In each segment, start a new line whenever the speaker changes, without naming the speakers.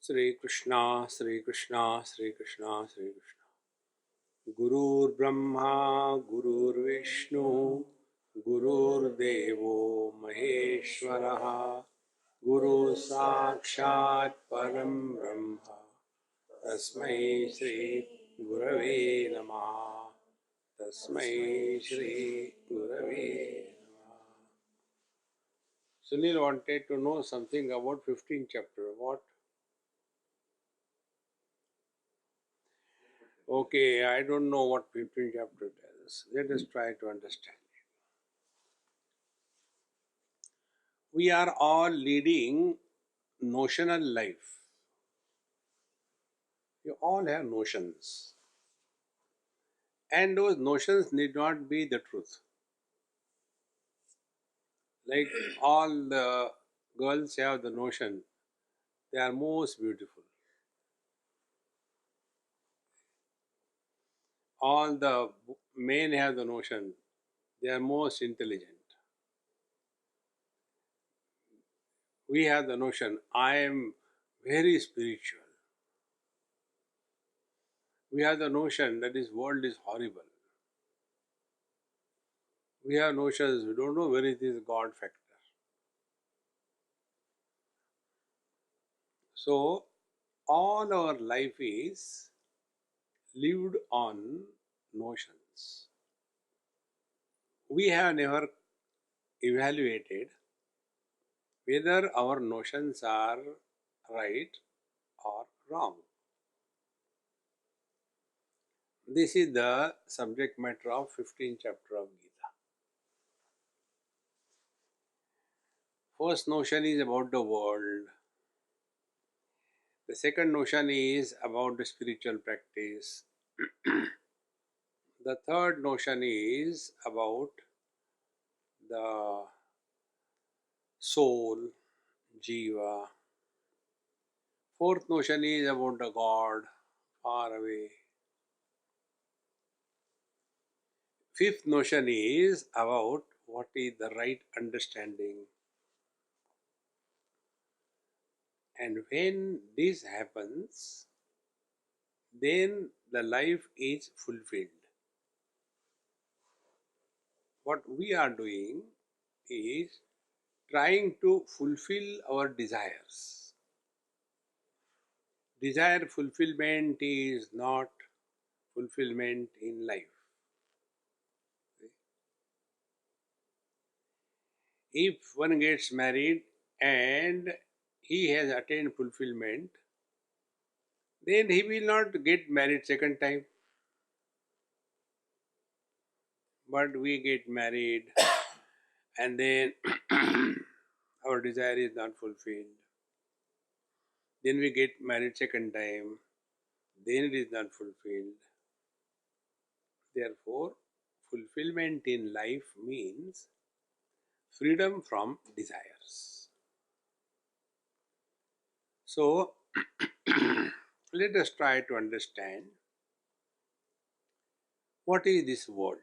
Sri Krishna, Sri Krishna, Sri Krishna, Sri Krishna. Gurur Brahma, Gurur Vishnu, Gurur Devo Maheshwaraha, Guru Sakshat Param Brahma, Tasmai Shri Gurave Namaha, Tasmai Shri Gurave Namaha. Sunil wanted to know something about 15th chapter. What? Okay, I don't know what 15th chapter tells. Let us try to understand. We are all leading notional life. You all have notions. And those notions need not be the truth. Like all the girls have the notion they are most beautiful. All the men have the notion they are most intelligent. We have the notion I am very spiritual. We have the notion that this world is horrible. We have notions, we don't know where is this God factor. So, all our life is lived on notions. We have never evaluated whether our notions are right or wrong. This is the subject matter of 15th chapter of Gita. First notion is about the world. The second notion is about the spiritual practice. The third notion is about the soul, jiva. Fourth notion is about the God, far away. Fifth notion is about what is the right understanding. And when this happens, then the life is fulfilled. What we are doing is trying to fulfill our desires. Desire fulfillment is not fulfillment in life. If one gets married and he has attained fulfillment, then he will not get married second time. But we get married and then our desire is not fulfilled. Then we get married second time, then it is not fulfilled. Therefore, fulfillment in life means freedom from desires. So, let us try to understand what is this world.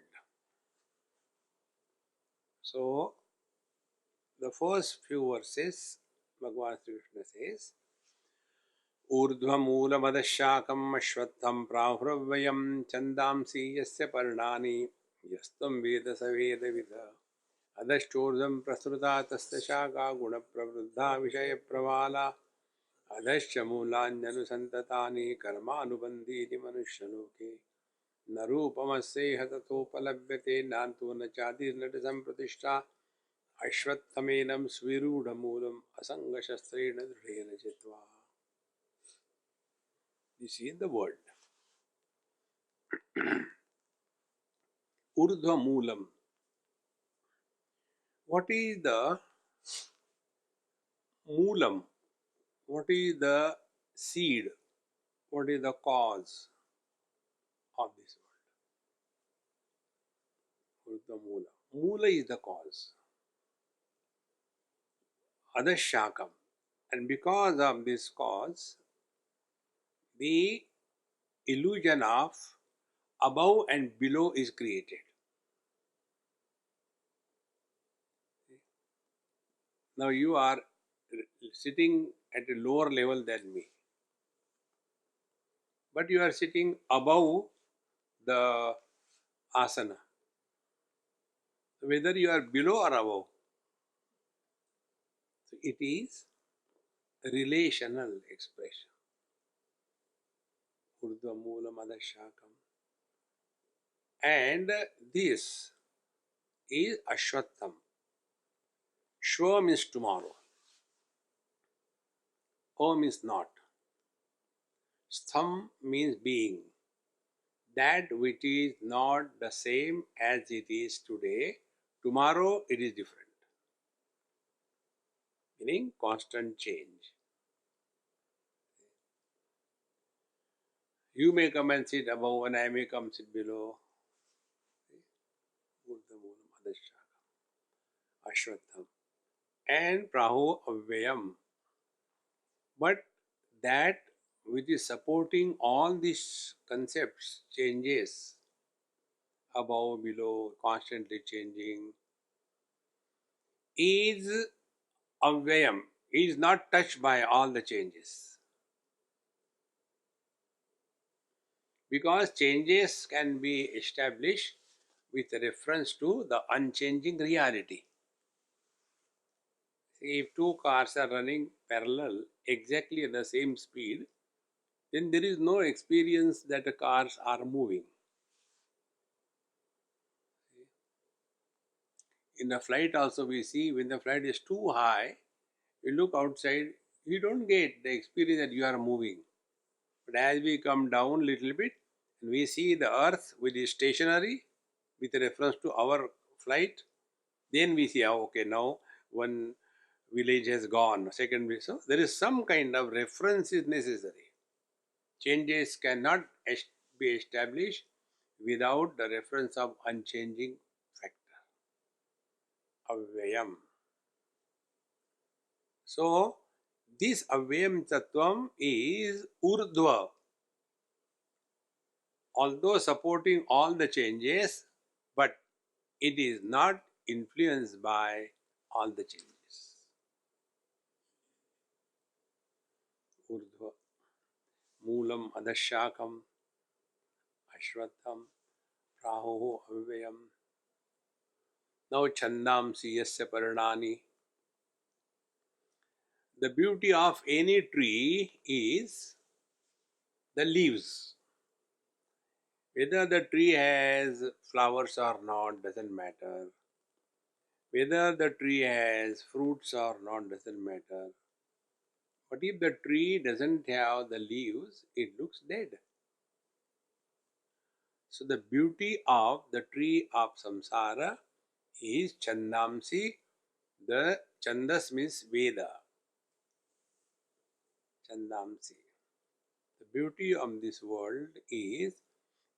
So, the first few verses, Bhagavan Sri Krishna says, ऊर्ध्वमूलमदशाकम् अश्वत्थं प्राहुरव्ययं छन्दांसि यस्य पर्णानि यस्तं वेद स वेदविद अधश्चोर्ध्वं प्रसृता तस्य शाखा गुणप्रवृद्धा विषयप्रवाला अधश्च मूलान्यनुसन्ततानि कर्मानुबन्धीनि मनुष्यलोके न रूपमस्येह तथोपलभ्यते नान्तो न चादिर्न च सम्प्रतिष्ठा अश्वत्थमेनं स्विरूढमूलम् असङ्गशस्त्रेण दृढेन चित्वा. This is the word. Urdhva Moolam. What is the Moolam? What is the seed? What is the cause of this world? Urdhva Moolam. Moola is the cause. Adashakam. And because of this cause, the illusion of above and below is created. Now you are sitting at a lower level than me. but you are sitting above the asana. Whether you are below or above, so it is relational expression. Urdhva Moolam Adashakam. And this is Ashwatham. Shwa means tomorrow. Om means not. Stham means being. That which is not the same as it is today, tomorrow it is different. Meaning constant change. You may come and sit above and I may come sit below. Urdhva Adashakam. Ashwatham. And Praho Avyayam. But that which is supporting all these concepts, changes, above, below, constantly changing, is Avyayam, is not touched by all the changes. Because changes can be established with reference to the unchanging reality. See, if two cars are running parallel exactly at the same speed, then there is no experience that the cars are moving. In the flight also we see when the flight is too high, you look outside, you don't get the experience that you are moving. But as we come down little bit, and we see the earth which is stationary with reference to our flight, then we see, oh, okay, now one village has gone, second village. So there is some kind of reference is necessary. Changes cannot be established without the reference of unchanging factor, avyayam. So, this avyayam tattvam is urdhva. Although supporting all the changes, but it is not influenced by all the changes. Urdhva. Moolam adashakam ashwatham praho avyayam. Now chandamsi yasya paranani. The beauty of any tree is the leaves. Whether the tree has flowers or not doesn't matter. Whether the tree has fruits or not doesn't matter. But if the tree doesn't have the leaves, it looks dead. So the beauty of the tree of samsara is chandamsi. The chandas means Veda. Chandamsi. The beauty of this world is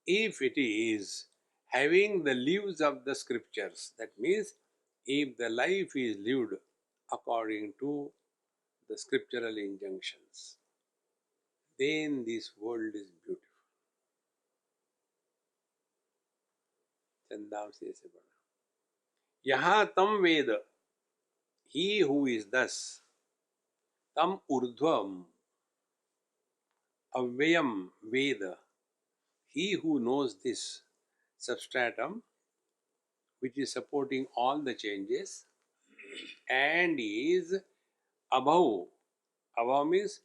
if it is having the leaves of the scriptures. That means if the life is lived according to the scriptural injunctions, then this world is beautiful. Chandamsi se bana. Yaha tam Veda, he who is thus, tam urdhvam, avyayam Veda, he who knows this substratum, which is supporting all the changes, and is above. Above means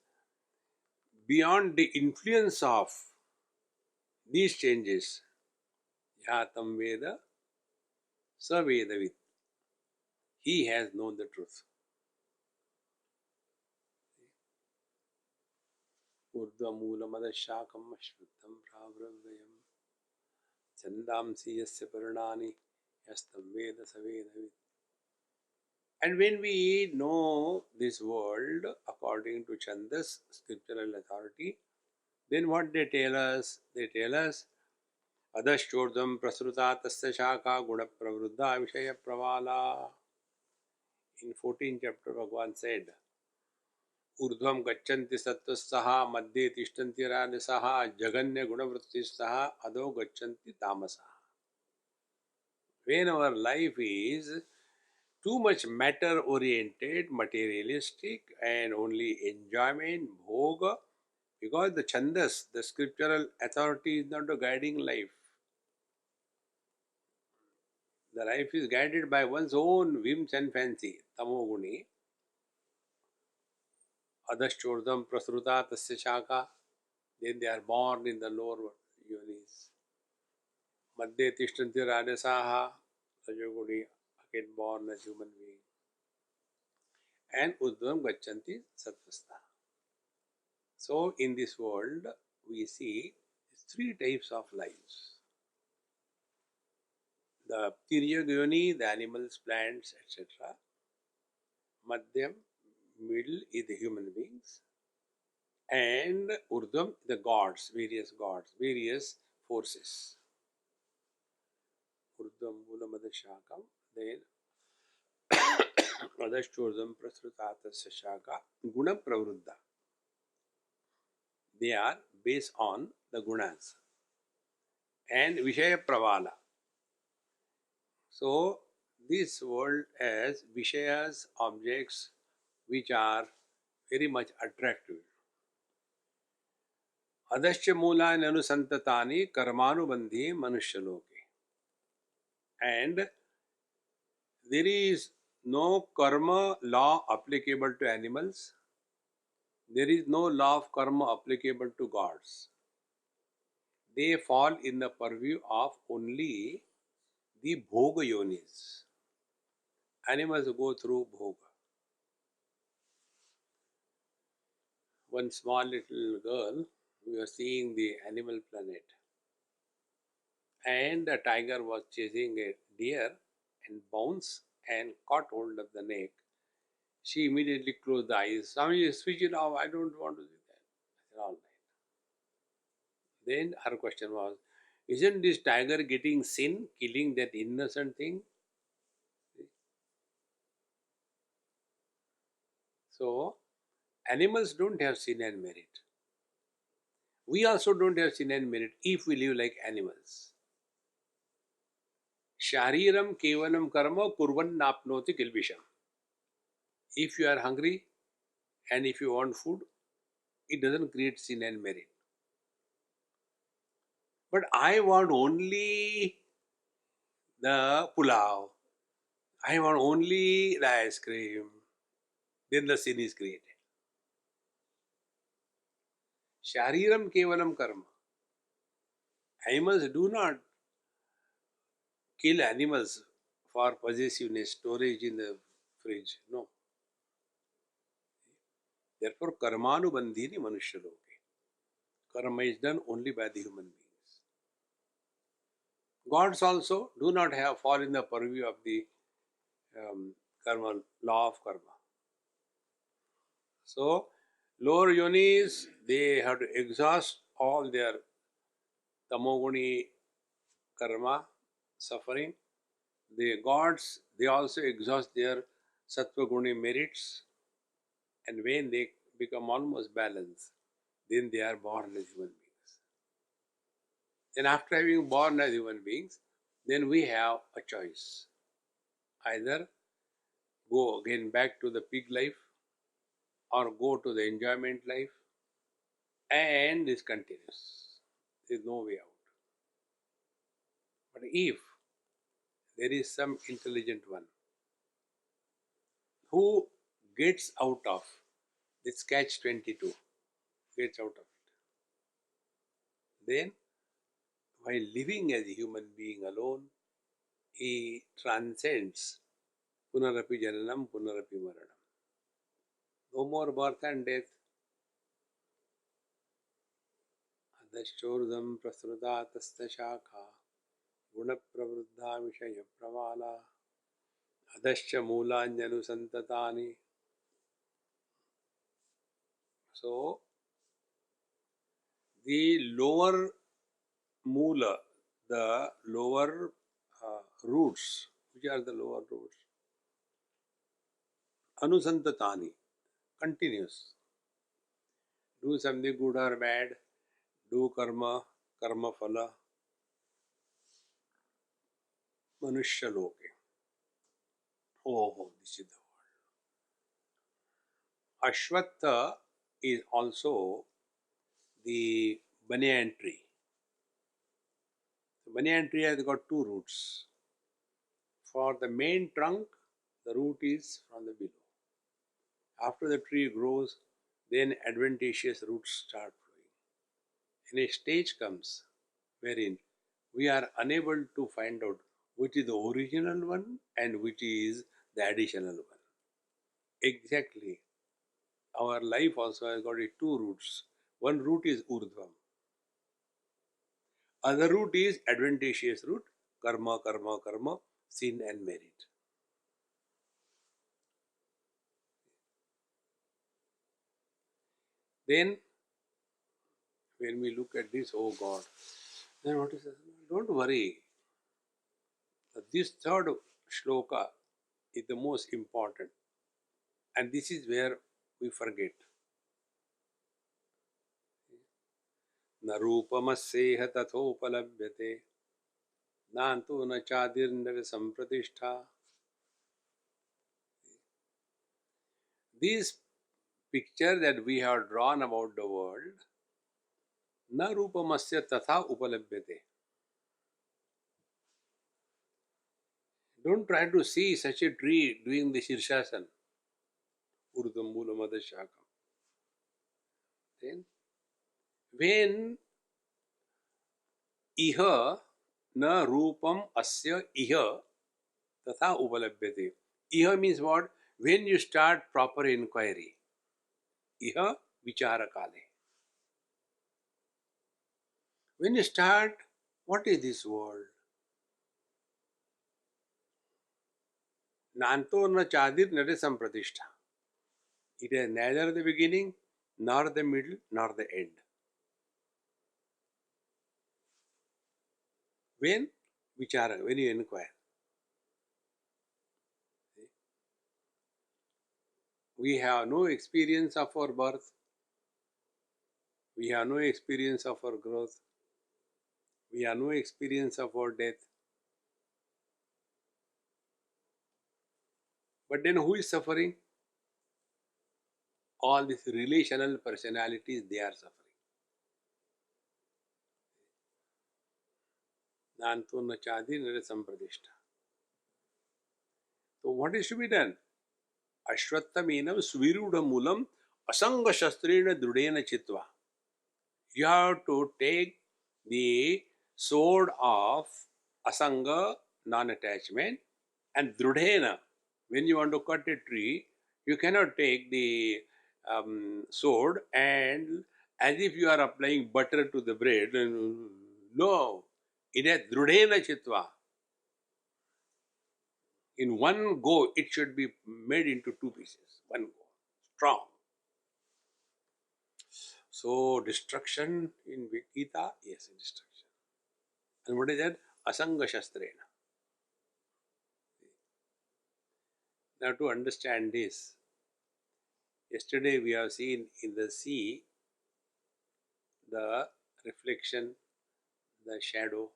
beyond the influence of these changes. Yatam Veda, Sa Vedavit. He has known the truth. Urdhva Moolamadash-shakam ashvatham pravravyayam chandamsi yasya paranani yastam Veda Sa Vedavit. And when we know this world according to Chandas, scriptural authority, then what they tell us? They tell us, Adashchodam prasruta tasya shaka guna pravruddha vishaya pravala. In 14th chapter, Bhagavan said, Urdhvam gachanti sattvasaha madhye tishtanti rajasaha jaganya gunavrittisaha ado gachanti tamasaha. When our life is too much matter oriented, materialistic, and only enjoyment, bhoga, Because the chandas, the scriptural authority is not a guiding life. The life is guided by one's own whims and fancy. Tamoguni, adashchordam prasruta tasya shaka. Then they are born in the lower yonis. Madhya tishtanti rajasaha. Rajoguni, again born as human being. And Uddhavam Gachanti Satvastha. So, in this world, we see three types of lives. The Tiryagoni, the animals, plants, etc. Madhyam, middle is the human beings. And Urdhvam, the gods, various forces. Urdhvam, Mulamadashakam, then Adashchordham, Prasrutatasya Shaka, Guna Pravruddha. They are based on the gunas and Vishaya Pravala. So, this world has Vishayas, objects which are very much attractive. Adasya Mula Nanusantatani Karmanubandhi Manushaloke. And there is no karma law applicable to animals. There is no law of karma applicable to gods. They fall in the purview of only the bhoga yonis. Animals go through bhoga. One small little girl, we were seeing the Animal Planet, and a tiger was chasing a deer and bounced and caught hold of the neck. She immediately closed the eyes. Swami, switch it off. I don't want to do that. I said, all right. Then her question was, isn't this tiger getting sin, killing that innocent thing? So, animals don't have sin and merit. We also don't have sin and merit if we live like animals. Shariram kevalam karma kurvan napnoti kilbisham. If you are hungry and if you want food, it doesn't create sin and merit. But I want only the pulao. I want only the ice cream. Then the sin is created. Shariram kevalam karma. Animals do not kill animals for possessiveness, storage in the fridge. No. Therefore, karmanubandhini manushaloke. Karma is done only by the human beings. Gods also do not have fall in the purview of the karma, law of karma. So, lower yonis, they have to exhaust all their tamoguni karma, suffering. The gods, they also exhaust their sattvaguni merits, and when they become almost balanced, then they are born as human beings. Then after having born as human beings, then we have a choice. Either go again back to the pig life or go to the enjoyment life, and this continues. There is no way out. But if there is some intelligent one who gets out of this catch 22, gets out of it, then while living as a human being alone, he transcends punarapi jananam, punarapi maranam. No more birth and death. Adashchordam prasruta tasya shakha guna pravruddha vishaya pravala adascha moolanjanu santatani. So, the lower moola, the lower roots, which are the lower roots, anusantatani, continuous. Do something good or bad, do karma, karma phala, manushya loke. Oh, this is the word. Ashwatha is also the banyan tree. The banyan tree has got two roots. For the main trunk, the root is from the below. After the tree grows, then adventitious roots start flowing. And a stage comes wherein we are unable to find out which is the original one and which is the additional one. Exactly. Our life also has got two roots. One root is urdhvam. Other root is adventitious root, karma, karma, karma, sin and merit. Then, when we look at this, oh God, then what is this? Don't worry. This third shloka is the most important. And this is where we forget. न रूपमस्येह तथोपलभ्यते नान्तो न चादिर्नर संप्रतिष्ठा. This picture that we have drawn about the world, na rupamasya tatha upalabhyate. Don't try to see such a tree doing the Shirshasana. Urdhvam moolam adashakam. Then, when iha na rupam asya iha tatha upalabhyate. Iha means what? When you start proper inquiry. Iha vichara kale. When you start, what is this world? Nanto na chadir nare sampratishtha. It has neither the beginning, nor the middle, nor the end. When vichara, when you inquire. We have no experience of our birth. We have no experience of our growth. We have no experience of our death. But then who is suffering? All these relational personalities, they are suffering. Nanto na chadi nare sampradishta. So what is to be done? Ashwattamenam sviruda mulam asanga shastrena drudena chitva. You have to take the sword of asanga, non-attachment, and drudhena. When you want to cut a tree, you cannot take the sword and as if you are applying butter to the bread. No, it has drudhena chitva. In one go, it should be made into two pieces. One go, strong. So destruction in Gita, yes, destruction. And what is that? Asanga shastrena. Now to understand this, yesterday we have seen in the sea the reflection, the shadow.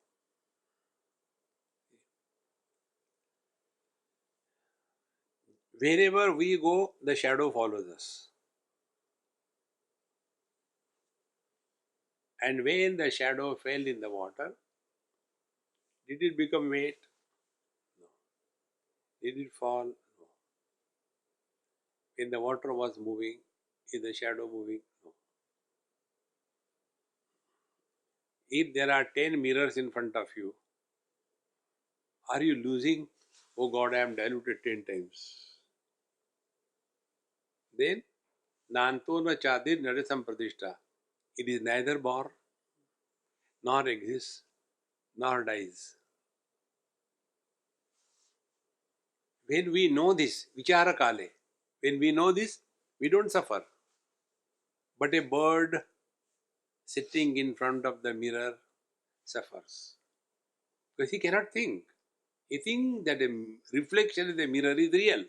Wherever we go, the shadow follows us. And when the shadow fell in the water, did it become weight? No. Did it fall? No. When the water was moving, is the shadow moving? No. If there are 10 mirrors in front of you, are you losing? Oh God, I am diluted 10 times. Then, Nanto na chadir nare sampradishta. It is neither born, nor exists, nor dies. When we know this, vichara kale, when we know this, we don't suffer. But a bird sitting in front of the mirror suffers. Because he cannot think. He thinks that a reflection in the mirror is real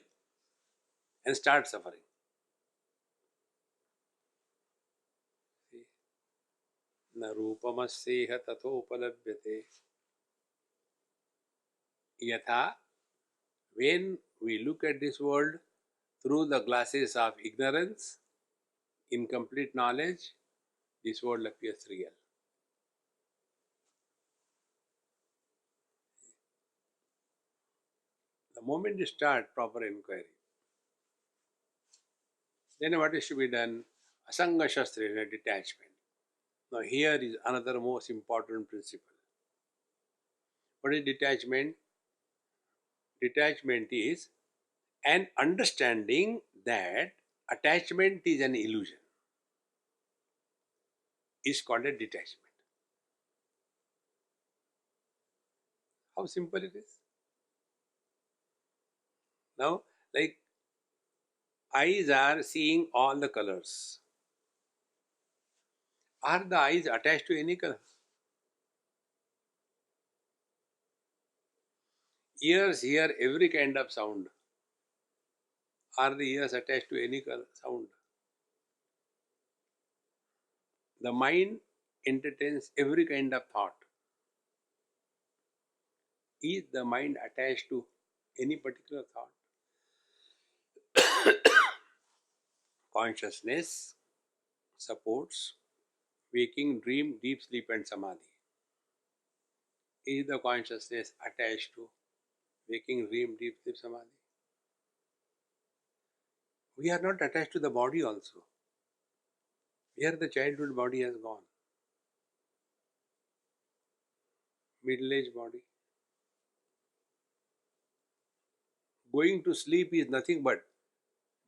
and starts suffering. Na rupamasyeha tathopalabhyate. Yatha, when we look at this world through the glasses of ignorance, incomplete knowledge, this world appears real. The moment you start proper inquiry, then what is to be done? Asanga Shastrena, detachment. Now here is another most important principle. What is detachment? Detachment is an understanding that attachment is an illusion. Is called a detachment. How simple it is. Now, like eyes are seeing all the colors. Are the eyes attached to any color? Ears hear every kind of sound. Are the ears attached to any color, sound? The mind entertains every kind of thought. Is the mind attached to any particular thought? Consciousness supports waking, dream, deep sleep, and samadhi. Is the consciousness attached to waking, dream, deep sleep, samadhi? We are not attached to the body also. Here the childhood body has gone. Middle-aged body. Going to sleep is nothing but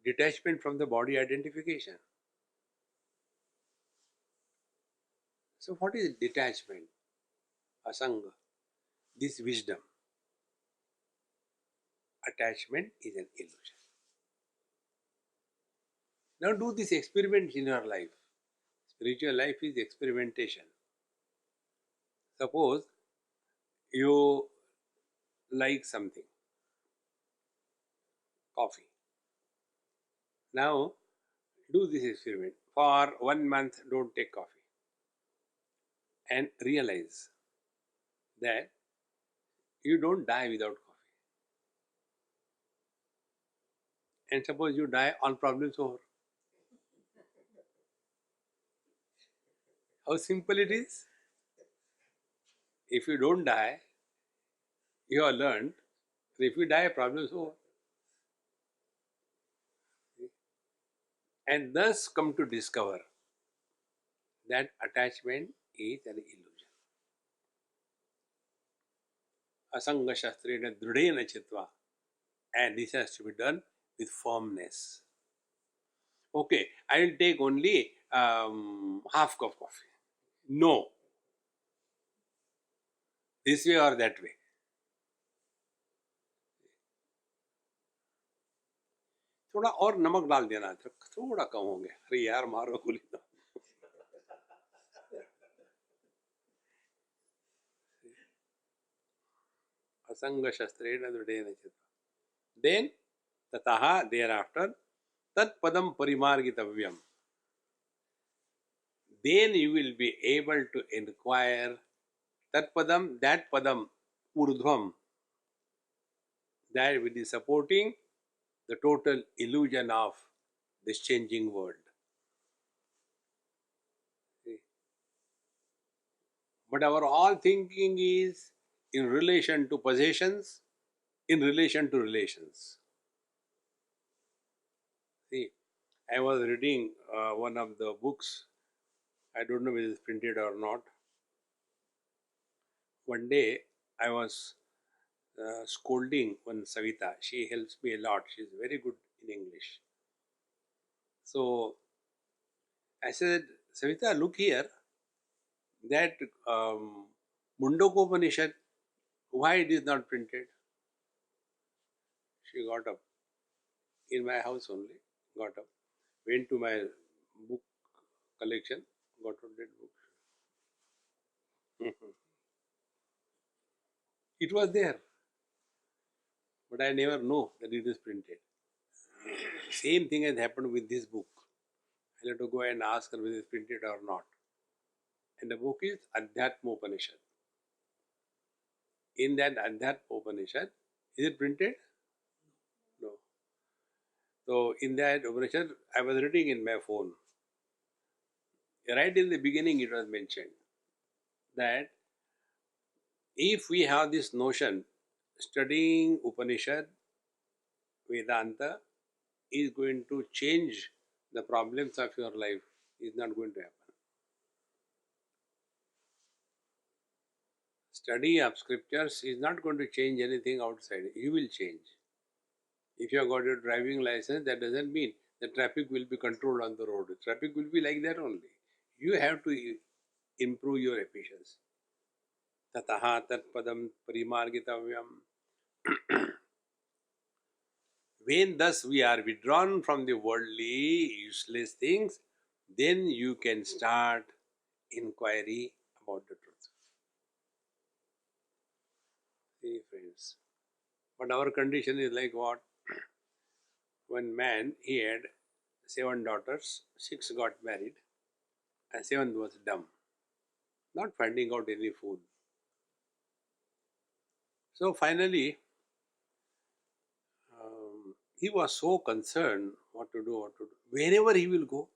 detachment from the body identification. So what is detachment? Asanga. This wisdom. Attachment is an illusion. Now do this experiment in your life. Spiritual life is experimentation. Suppose you like something, coffee. Now do this experiment. For 1 month, don't take coffee. And realize that you don't die without coffee. And suppose you die, all problems over. How simple it is. If you don't die, you have learned. If you die, problems over. And thus come to discover that attachment is an illusion. Asanga Shastrena Dhrudena Chitva. And this has to be done with firmness. Okay, I will take only half cup coffee. No, this way or that way. थोड़ा और नमक डाल देना था, थोड़ा कम हो गया. अरे यार मारो गोली तो. असंग शस्त्रेण दृढ़ेन चित्वा. Then tataha thereafter tat padam parimargitavyam. Then you will be able to inquire tat padam, that padam, urdhvam, that will be supporting the total illusion of this changing world. But our all thinking is in relation to possessions, in relation to relations. See, I was reading one of the books. I don't know whether it's printed or not. One day I was scolding one Savita. She helps me a lot. She's very good in English. So I said, Savita, look here. That Mundokopanishad, why it is not printed? She got up in my house only, got up, went to my book collection, got out that book. It was there, but I never know that it is printed. Same thing has happened with this book. I had to go and ask her whether it is printed or not. And the book is Adhyatma Upanishad. In that Adhyatma Upanishad, is it printed? No. So in that Upanishad, I was reading in my phone. Right in the beginning, it was mentioned that if we have this notion, studying Upanishad, Vedanta is going to change the problems of your life, is not going to happen. Study of scriptures is not going to change anything outside. You will change. If you have got your driving license, that doesn't mean the traffic will be controlled on the road. The traffic will be like that only. You have to improve your efficiency. Tataha tat padam parimargitavyam. When thus we are withdrawn from the worldly, useless things, then you can start inquiry about the truth. See, friends. But our condition is like what? One man, he had 7 daughters, 6 got married, and 7th was dumb, not finding out any food. So finally, he was so concerned what to do, what to do. Wherever he will go,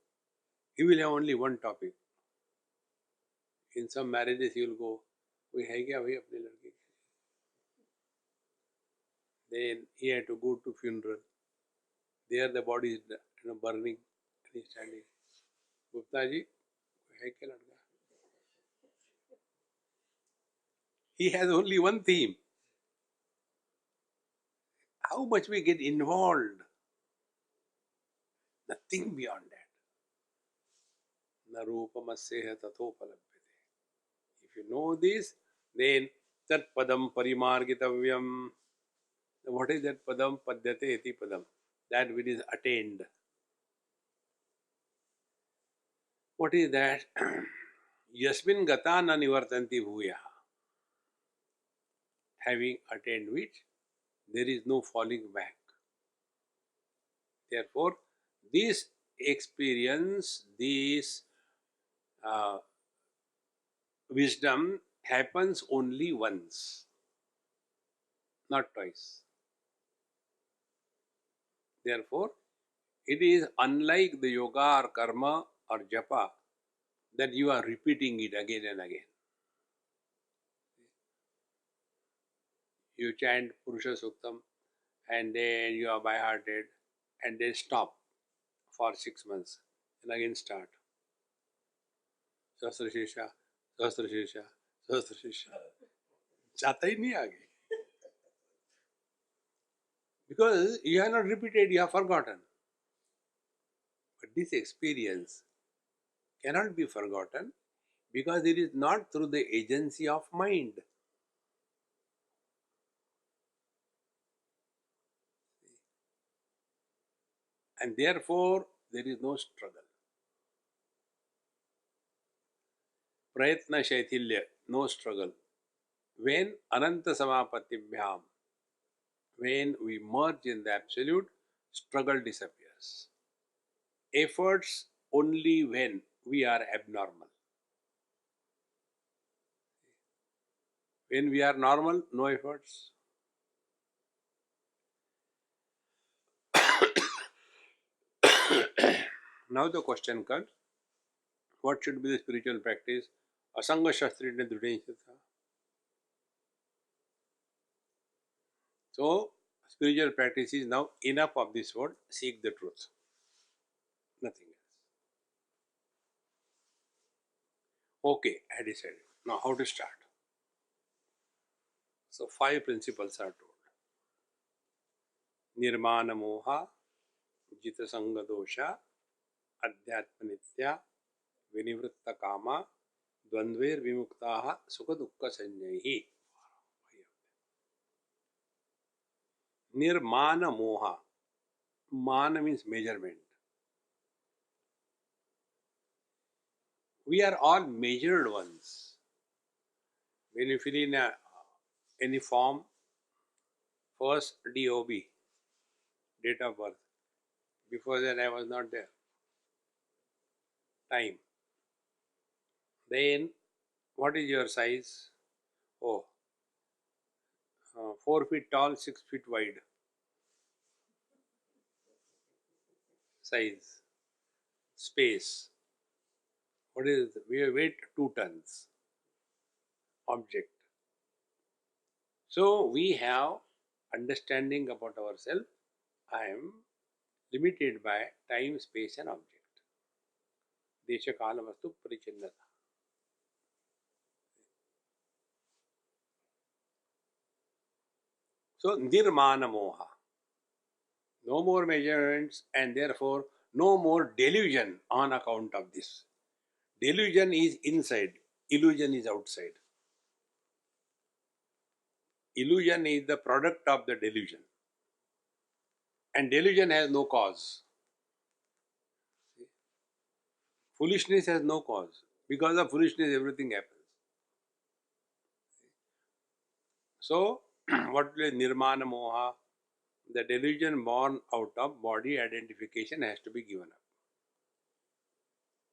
he will have only one topic. In some marriages, he will go, "We hai kya bhai apne ladke?" Then he had to go to funeral. There the body is burning. And he is standing. Gupta ji, hai kya ladka? He has only one theme. How much we get involved? Nothing beyond that. Na rupamasya tathopalabhyate. If you know this, then tat padam parimargitavyam. What is that padam? Padyate iti padam. That which is attained. What is that? Yasmin gata na nivartanti bhuya. Having attained which, there is no falling back. Therefore, this experience, this wisdom happens only once, not twice. Therefore, it is unlike the yoga or karma or japa that you are repeating it again and again. You chant Purusha Suktam and then you are by hearted and then stop for 6 months and again start. Sahasra Shesha, Sahasra Shesha, Sahasra Shesha. जाता ही नहीं आगे. Because you have not repeated, you have forgotten. But this experience cannot be forgotten because it is not through the agency of mind. And therefore, there is no struggle. Prayatna Shaitilya, no struggle. When Ananta Samapatibhyam, when we merge in the Absolute, struggle disappears. Efforts only when we are abnormal. When we are normal, no efforts. Now the question comes, what should be the spiritual practice? Asanga Shastrina Dhrudenshatha. So, spiritual practice is now enough of this word, seek the truth. Nothing else. Okay, I decided. Now, how to start? So, 5 principles are told. Nirmana moha, jita sanga dosha, adhyatma nitya, vinivritta kama, dvandver vimuktaha, sukha dukkha sanjaihi. Nirmana moha. Mana means measurement. We are all measured ones. When you fill in any form, first DOB, date of birth. Before that I was not there. Time. Then, what is your size? Oh, 4 feet tall, 6 feet wide. Size. Space. What is we weight 2 tons object. So we have understanding about ourselves. I am limited by time, space, and object. Desha kala vastu parichinnata. So nirmana moha. No more measurements, and therefore no more delusion on account of this. Delusion is inside, illusion is outside. Illusion is the product of the delusion, and delusion has no cause. Foolishness has no cause. Because of foolishness, everything happens. So, what is nirmana moha? The delusion born out of body identification has to be given up.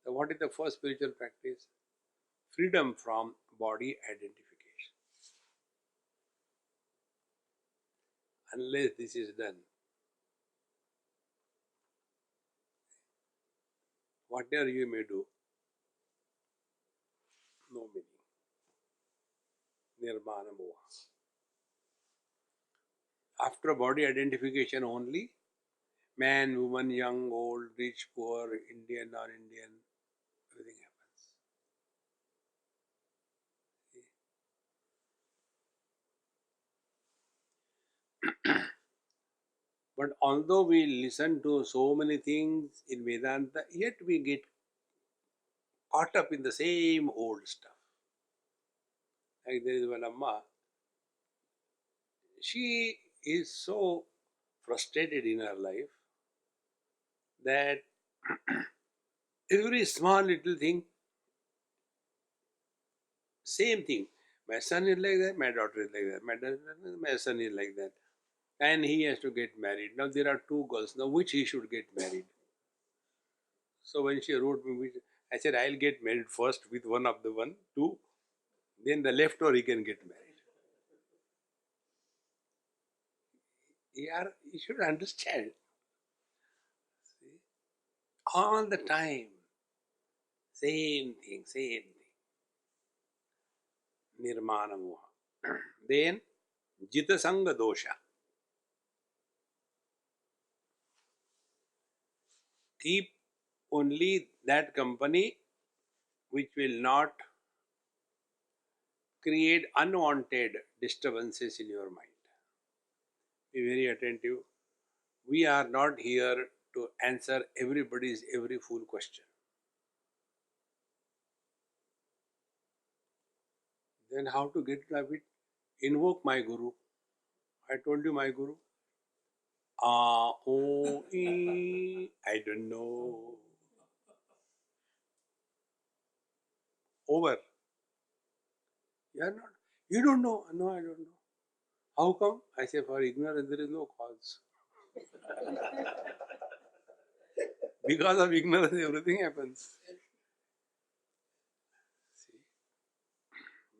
So, what is the first spiritual practice? Freedom from body identification. Unless this is done, whatever you may do, no meaning. Nirmana moha. After body identification only, man, woman, young, old, rich, poor, Indian, non-Indian, everything happens. But although we listen to so many things in Vedanta, yet we get caught up in the same old stuff. Like there is one Amma, she is so frustrated in her life that every small little thing, same thing. My son is like that, my daughter is like that, my son is like that. And he has to get married. Now there are two girls. Now which he should get married? So when she wrote me, I said, I'll get married first with one of the one, two. Then the left or he can get married. You should understand. See? All the time. Same thing, same thing. Nirmana moha. Then Jita Sangha dosha. Keep only that company which will not create unwanted disturbances in your mind. Be very attentive. We are not here to answer everybody's every fool question. Then how to get rid of it? Invoke my Guru. I told you my Guru. I don't know. Over. You are not. You don't know. No, I don't know. How come? I say for ignorance there is no cause. Because of ignorance everything happens. See?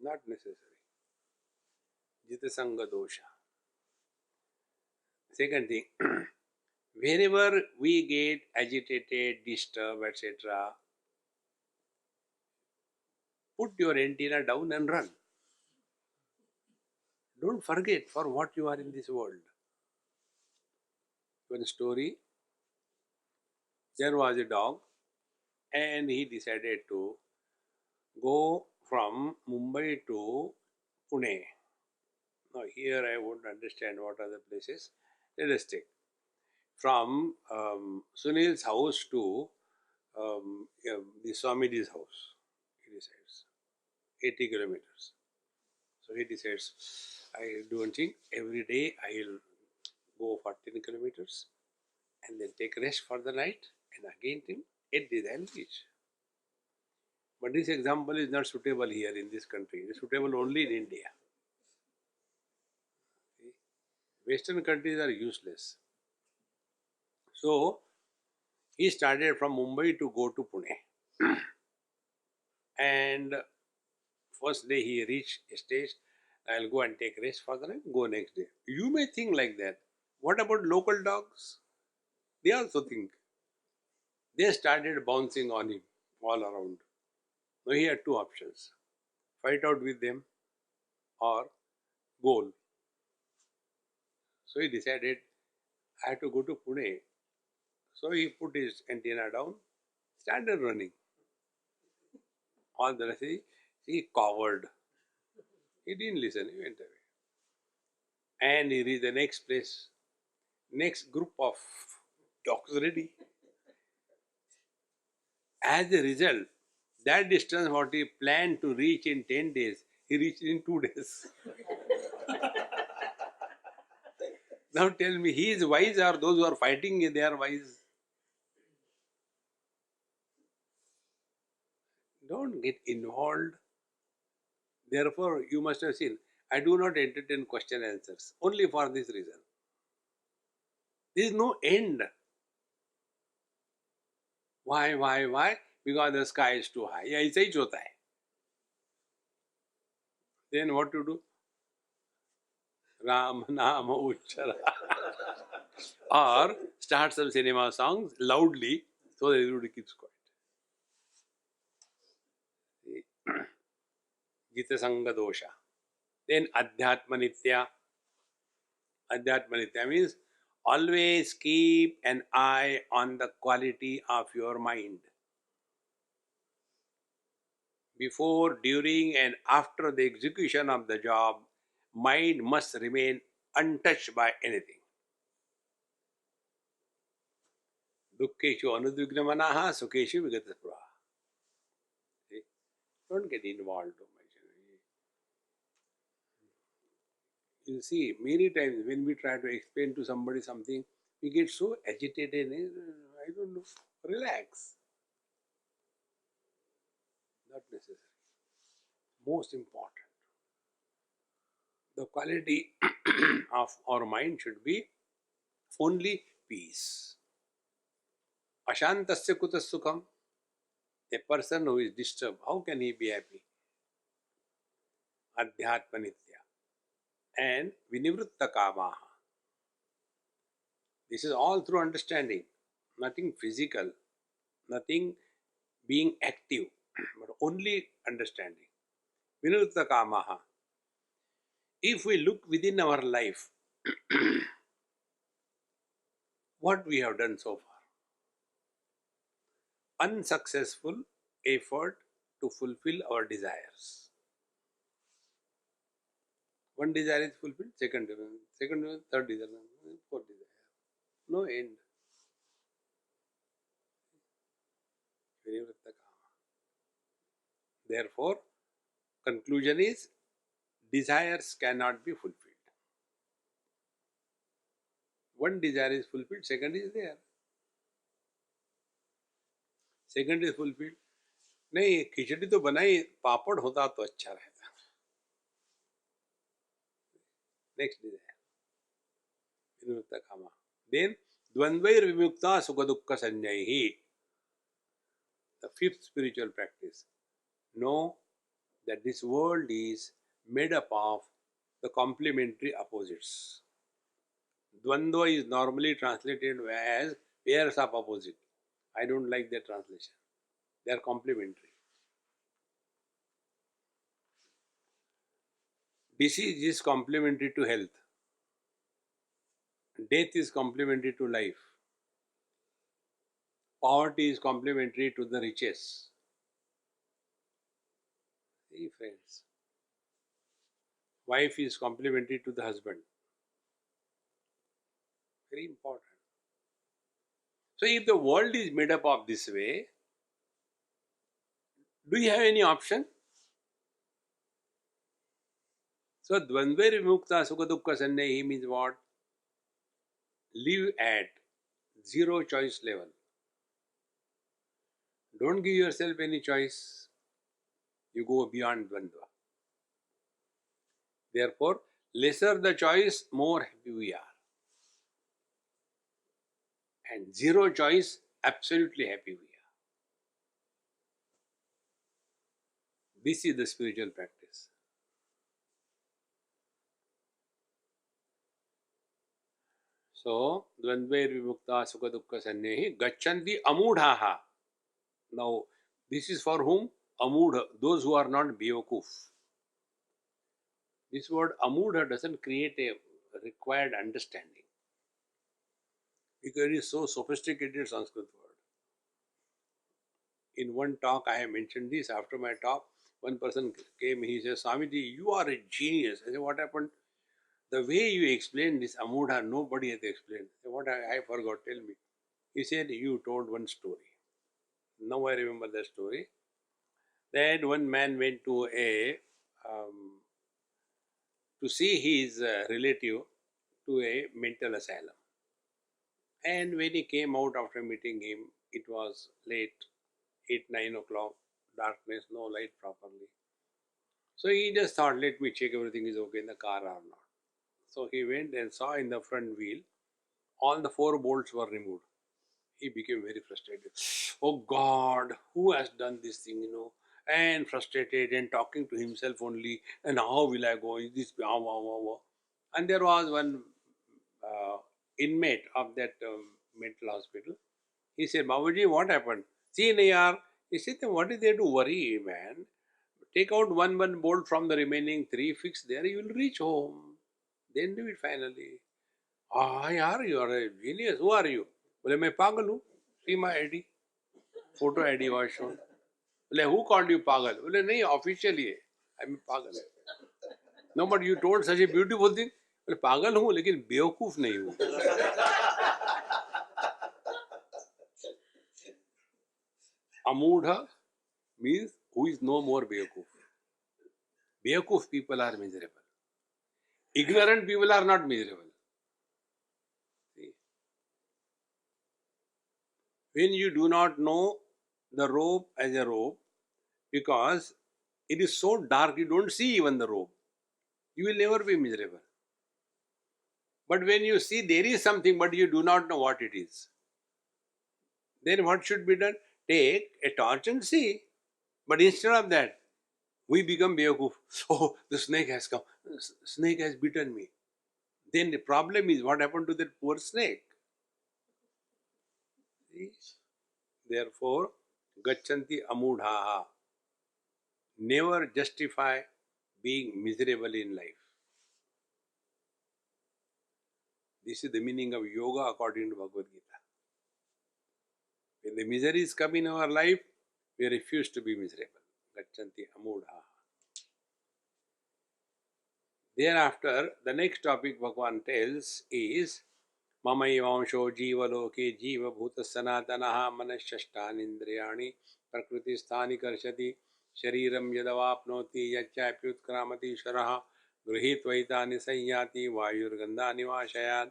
Not necessary. Jita Sangha dosha. Second thing, wherever we get agitated, disturbed, etc., put your antenna down and run. Don't forget for what you are in this world. One story, there was a dog and he decided to go from Mumbai to Pune. Now here I won't understand what are the places. Let us take. From Sunil's house to the Swamiji's house, he decides. 80 kilometers. So he decides, I do one thing, every day I will go for 10 kilometers and then take rest for the night and again 8 days I will reach. But this example is not suitable here in this country. It is suitable only in India. See? Western countries are useless. So he started from Mumbai to go to Pune. And first day he reached a stage, I'll go and take rest for the night, go next day. You may think like that. What about local dogs? They also think. They started bouncing on him all around. Now he had two options: fight out with them or goal. So he decided I have to go to Pune. So he put his antenna down, started running. All the rest he covered. He didn't listen, he went away. And he reached the next place. Next group of dogs ready. As a result, that distance what he planned to reach in 10 days, he reached in 2 days. Now tell me, he is wise or those who are fighting, they are wise? Don't get involved. Therefore, you must have seen, I do not entertain question answers, only for this reason. There is no end. Why? Because the sky is too high. ऐसा ही होता है. Then what to do? Ram Nama Uchara. Or start some cinema songs loudly so that everybody keeps quiet. Gita Sangha Dosha. Then Adhyatma Nitya. Adhyatma Nitya means always keep an eye on the quality of your mind. Before, during, and after the execution of the job, mind must remain untouched by anything. Dukkeshu anudvignamanaha, sukeshu vigataspuraha. Don't get involved too much. You see, many times when we try to explain to somebody something, we get so agitated. I don't know. Relax. Not necessary. Most important. The quality of our mind should be only peace. Ashantasya kutas sukham. A person who is disturbed, how can he be happy? Adhyatma nitya. And vinivritta kamaha. This is all through understanding. Nothing physical. Nothing being active. But only understanding. Vinivritta kamaha. If we look within our life, what we have done so far? Unsuccessful effort to fulfill our desires. One desire is fulfilled, second, third desire, fourth desire. No end. Therefore, conclusion is desires cannot be fulfilled. One desire is fulfilled, second is there. Second is fulfilled. नहीं खिचड़ी तो बनाई, पापड़ होता तो अच्छा रहता. Next desire. Vinivritta kama. Then dvandvair vimukta sukha dukkha sanjaihi. The fifth spiritual practice. Know that this world is made up of the complementary opposites. Dvandva is normally translated as pairs of opposite. I don't like that translation. They are complementary. Disease is complementary to health. Death is complementary to life. Poverty is complementary to the riches. See, friends. Wife is complementary to the husband. Very important. So, if the world is made up of this way, do you have any option? So, dvandva vimukta sukha dukkha sanjaihi means what? Live at zero choice level. Don't give yourself any choice. You go beyond dvandva. Therefore, lesser the choice, more happy we are. And zero choice, absolutely happy we are. This is the spiritual practice. So, dvandvair vimukta sukha dukkha sannehi gachanti amudhaha. Now, this is for whom? amudha, those who are not Beokuf. This word amudha doesn't create a required understanding because it is so sophisticated Sanskrit word. In one talk, I have mentioned this. After my talk, one person came, he says, Swamiji, you are a genius. I said, what happened? The way you explained this amudha, nobody has explained. I said, what I forgot, tell me. He said, you told one story. Now I remember the story. That one man went to to see his relative to a mental asylum. And when he came out after meeting him, it was late, 8, 9 o'clock, darkness, no light properly. So he just thought, let me check everything is okay in the car or not. So he went and saw in the front wheel, all the 4 bolts were removed. He became very frustrated. Oh God, who has done this thing? And frustrated and talking to himself only. And how will I go? Is this? And there was one uh, inmate of that mental hospital. He said, Babaji, what happened? See, Nayar. He said, what is there to worry, man? Take out one bolt from the remaining 3, fix there, you will reach home. Then do it finally. Ah, yaar, you are a genius. Who are you? बोले मैं पागल हूँ. See my ID. Photo ID was shown. बोले who called you पागल? बोले नहीं officially है. I'm पागल. No, but you told such a beautiful thing. बोले पागल हूँ लेकिन बेवकूफ नहीं हूँ. Amudha means who is no more बेवकूफ. बेवकूफ people are miserable. Ignorant people are not miserable. See? When you do not know the rope as a rope, because it is so dark you don't see even the rope, you will never be miserable. But when you see there is something but you do not know what it is, then what should be done? Take a torch and see. But instead of that, we become Beowulf. Oh, the snake has come. The snake has bitten me. Then the problem is what happened to that poor snake? See? Therefore, Gachanti Amudhaha. Never justify being miserable in life. This is the meaning of yoga according to Bhagavad Gita. When the miseries come in our life, we refuse to be miserable. Gachanti Amudha. Thereafter, the next topic Bhagavan tells is Mamayvansho Jivaloke Jiva Bhuta Sanatanaha Manashashtanindriyani Prakriti Sthani Karshati Shariram Yadavapnoti Yachapyutkramati Sharaha Grihitvaitani Sanyati Vayurgandhani Vashayat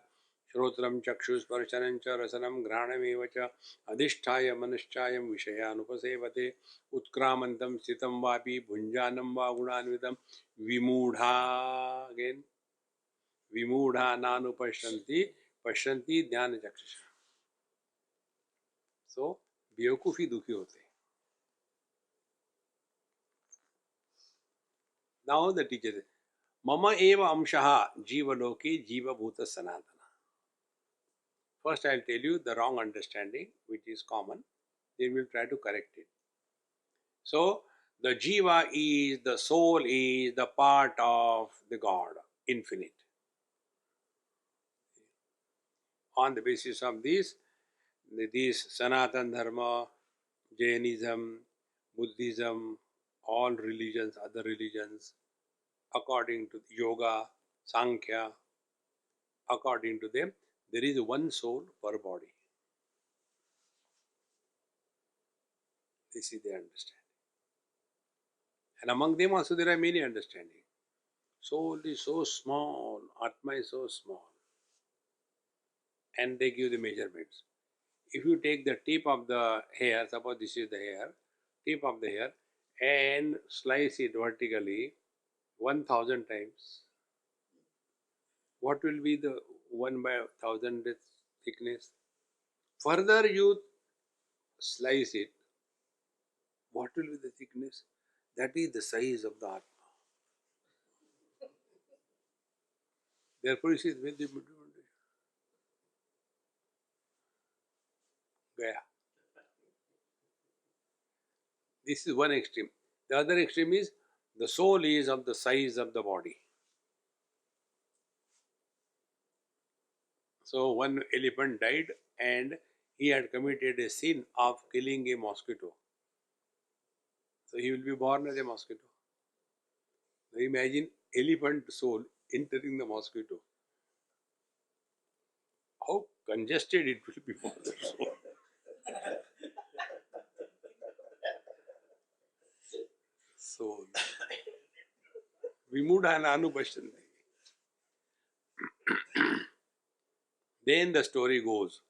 Shrotram Chakshusparshanam cha Rasanam Granameva cha Adhisthaya Manashchayam Vishayanupasevate Utkramantam Sitam Vapi Bhunjanam Vagunanvidam Vimudha. Again, Vimudha Nanupashanti Pashanti Dhyana Chakshusha. So, बेवकूफ़ी दुखी होते हैं. Now the teacher says, Mama eva amshaha jivaloki jiva bhuta sanatana. First I will tell you the wrong understanding which is common. Then we will try to correct it. So, the jiva is, the soul is the part of the God, infinite. On the basis of this Sanatan Dharma, Jainism, Buddhism, all religions, other religions, according to Yoga, Sankhya, according to them, there is one soul per body. This is their understanding. And among them also there are many understandings. Soul is so small, Atma is so small. And they give the measurements. If you take the tip of the hair, suppose this is the hair, tip of the hair, and slice it vertically 1000 times, what will be the 1 by 1000 thickness? Further you slice it, what will be the thickness? That is the size of the Atma. Therefore, you see, Gaya. This is one extreme. The other extreme is the soul is of the size of the body. So one elephant died and he had committed a sin of killing a mosquito. So he will be born as a mosquito. Now imagine elephant soul entering the mosquito. How congested it will be for the soul. So Vimudhananu Pashanti. Then the story goes.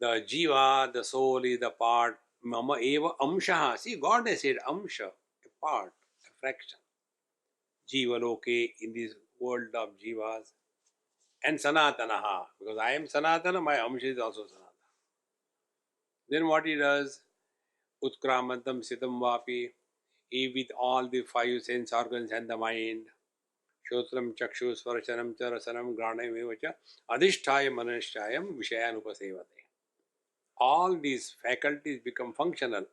The jiva, the soul is the part. Mama eva amshaha. See, God has said amsha, a part, a fraction. Jiva loke, in this world of jivas. And sanatanaha. Because I am sanatana, my amsha is also sanatana. Then what he does? Utkramantam sitam vapi. He with all the five sense organs and the mind. Shotram chakshu svarachanam charasanam granam evacha. Adhisthaya manashayam vishayanupasevate. All these faculties become functional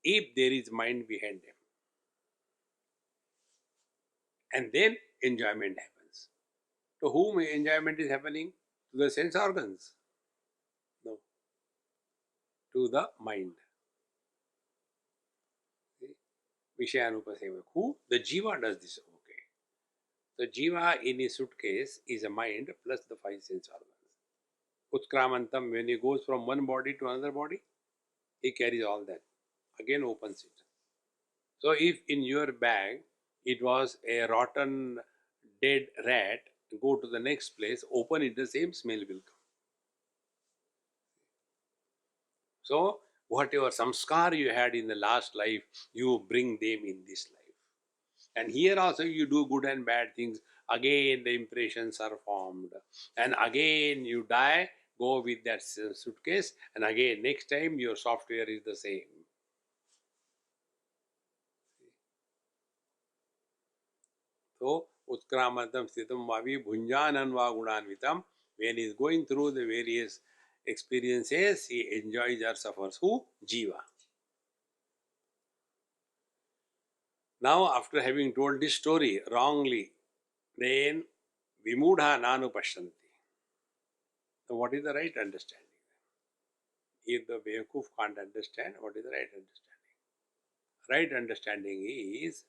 if there is mind behind them. And then enjoyment happens. To whom enjoyment is happening? To the sense organs? No. To the mind. Vishayanupaseva. Who? The jiva does this. Okay. The jiva in his suitcase is a mind plus the five sense organs. Utkramantam, when he goes from one body to another body, he carries all that. Again opens it. So if in your bag it was a rotten dead rat, go to the next place, open it, the same smell will come. So whatever samskar you had in the last life, you bring them in this life. And here also you do good and bad things, again the impressions are formed. And again you die, go with that suitcase, and again next time your software is the same. So, Utkramantam Stitam Vavi Bhunjanan Va Gunanvitam. When he is going through the various experiences, he enjoys or suffers. Who? Jiva. Now, after having told this story wrongly, then Vimudha Nanu Pashanti. So, what is the right understanding? If the Bekuf can't understand, what is the right understanding? Right understanding is,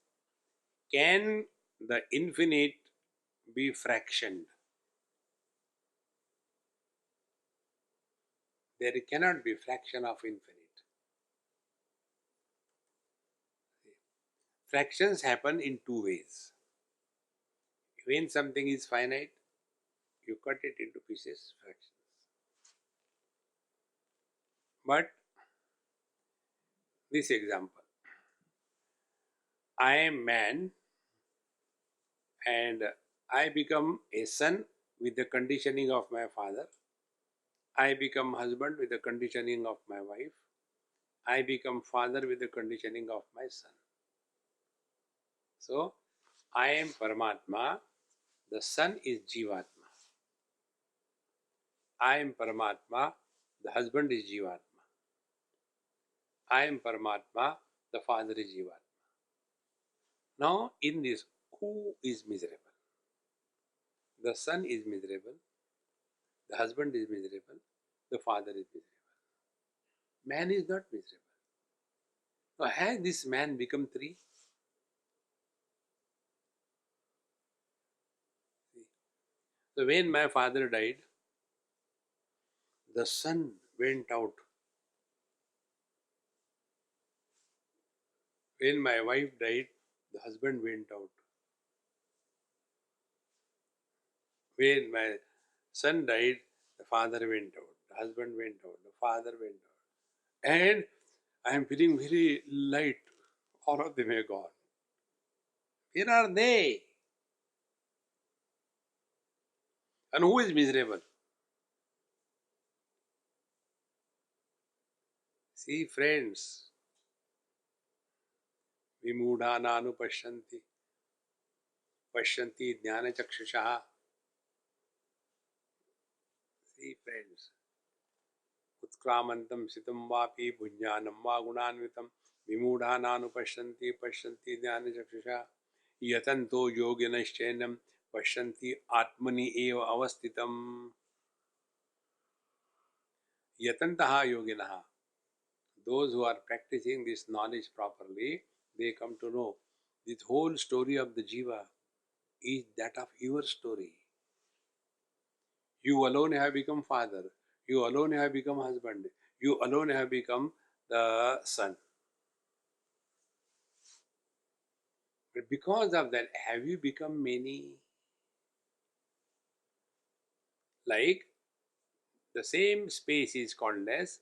can the infinite be fractioned? There cannot be fraction of infinite. Fractions happen in two ways. When something is finite, you cut it into pieces, fractions. But this example, I am man and I become a son with the conditioning of my father. I become husband with the conditioning of my wife. I become father with the conditioning of my son. So, I am Paramatma, the son is Jivatma. I am Paramatma, the husband is Jivatma. I am Paramatma, the father is Jivatma. Now, in this, who is miserable? The son is miserable, the husband is miserable, the father is miserable. Man is not miserable. Now, has this man become three? So, when my father died, the son went out. When my wife died, the husband went out. When my son died, the father went out, the husband went out, the father went out. And I am feeling very light. All of them are gone. Where are they? And who is miserable? See, friends, Vimudhananu Pashanti, Pashanti Jnana Chakshushaha. See, friends, Utkramantam Sitam Vapi Bhunjanam Va Gunanvitam Vimudha nanu pashyanti pashyanti jnana chakshusha yatanto yoginashchainam pashyanti atmani eva avastitam. Yatantaha yoginaha. Those who are practicing this knowledge properly, they come to know this whole story of the jiva is that of your story. You alone have become father. You alone have become husband. You alone have become the son. But because of that, have you become many? Like the same space is called as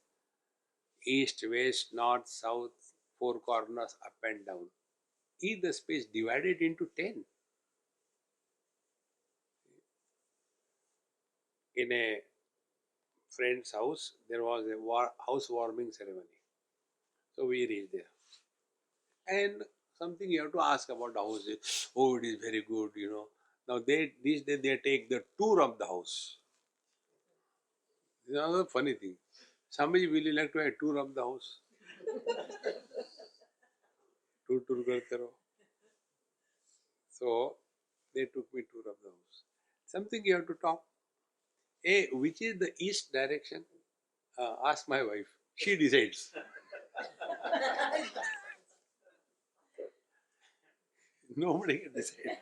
east, west, north, south, four corners, up and down. Is the space divided into 10? In a friend's house, there was a housewarming ceremony. So we reached there. And something you have to ask about the house. Oh, it is very good, you know. Now these days they take the tour of the house. This is another funny thing. Somebody will like to have a tour of the house. Tour karte raho. So they took me tour of the house. Something you have to talk. Hey, which is the east direction? Ask my wife. She decides. Nobody can decide.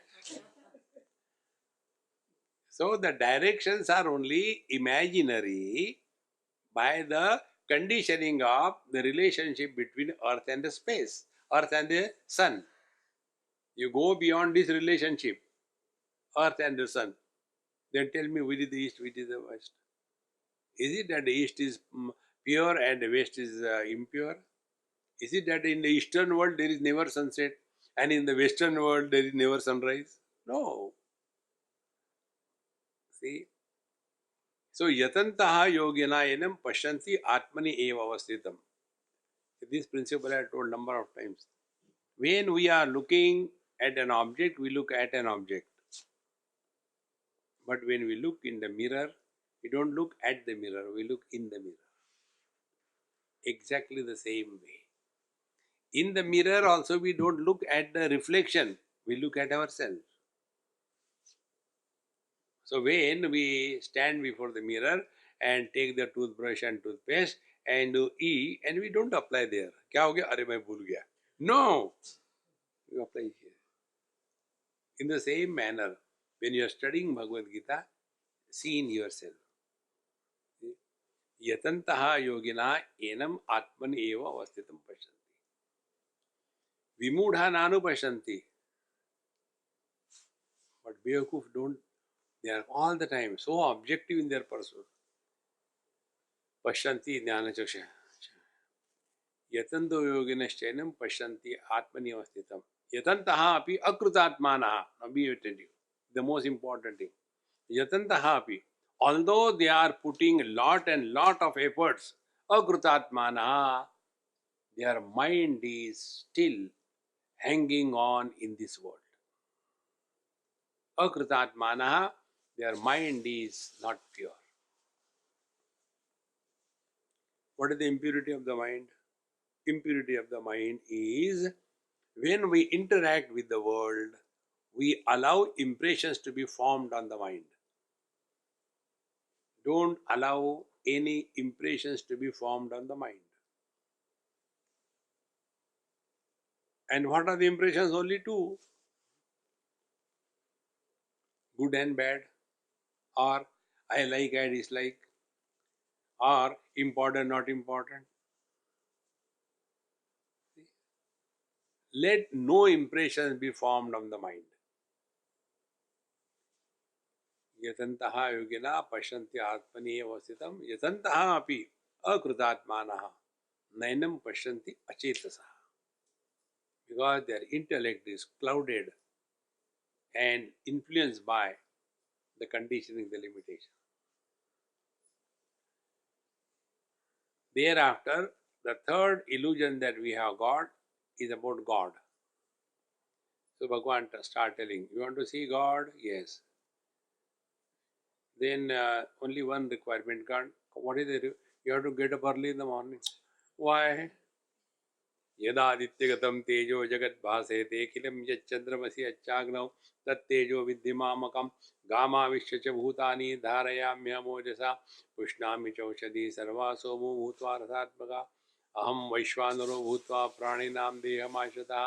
So the directions are only imaginary by the conditioning of the relationship between earth and the space, earth and the sun. You go beyond this relationship, earth and the sun, then tell me which is the east, which is the west. Is it that the east is pure and the west is impure? Is it that in the eastern world there is never sunset and in the western world there is never sunrise? No. See? So, yatantaha yogina enam pashyanti atmani eva avastitam. This principle I told number of times. When we are looking at an object, we look at an object. But when we look in the mirror, we don't look at the mirror, we look in the mirror. Exactly the same way. In the mirror also we don't look at the reflection, we look at ourselves. So when we stand before the mirror and take the toothbrush and toothpaste and do E and we don't apply there. क्या हो गया? अरे मैं भूल गया. No! You apply here. In the same manner, when you are studying Bhagavad Gita, see in yourself. Yatantaha yogina enam atman eva avastitam pashanti. Vimudha nanu pashanti. But Beyakuf don't. They are all the time so objective in their pursuit. Pashanti jnana chaksha. Yatanto yoginashchainam pashanti atmani avastitam. Yatantaha api akrutatmanaha. Now be attentive. The most important thing. Yatantaha api. Although they are putting lot and lot of efforts, akrutatmanaha, their mind is still hanging on in this world. Akritatmanaha, their mind is not pure. What is the impurity of the mind? Impurity of the mind is when we interact with the world, we allow impressions to be formed on the mind. Don't allow any impressions to be formed on the mind. And what are the impressions? Only two. Good and bad, or I like, I dislike, or important, not important. Let no impressions be formed on the mind. Yatantaha yogina pashyanti atmani avasitam yatantaha api akrutatmanaha nainam pashyanti acetasaha. Because their intellect is clouded and influenced by the conditioning, the limitation. Thereafter, the third illusion that we have got is about God. So Bhagavan start telling, you want to see God? Yes. Then only one requirement. God, what is it? You have to get up early in the morning. Why? यदादित्यगतं तेजो जगद्भासेते किलं यच्चन्द्रमसि यच्चाग्नौ तत्तेजो विद्धिमामकं गामाविश्य च भूतानि धारयाम्यहमोजसा पुष्णामि चौषधी सर्वा सोमो भूत्वा रसात्मका अहं वैश्वानरो भूत्वा प्राणिनां देहमाश्रितः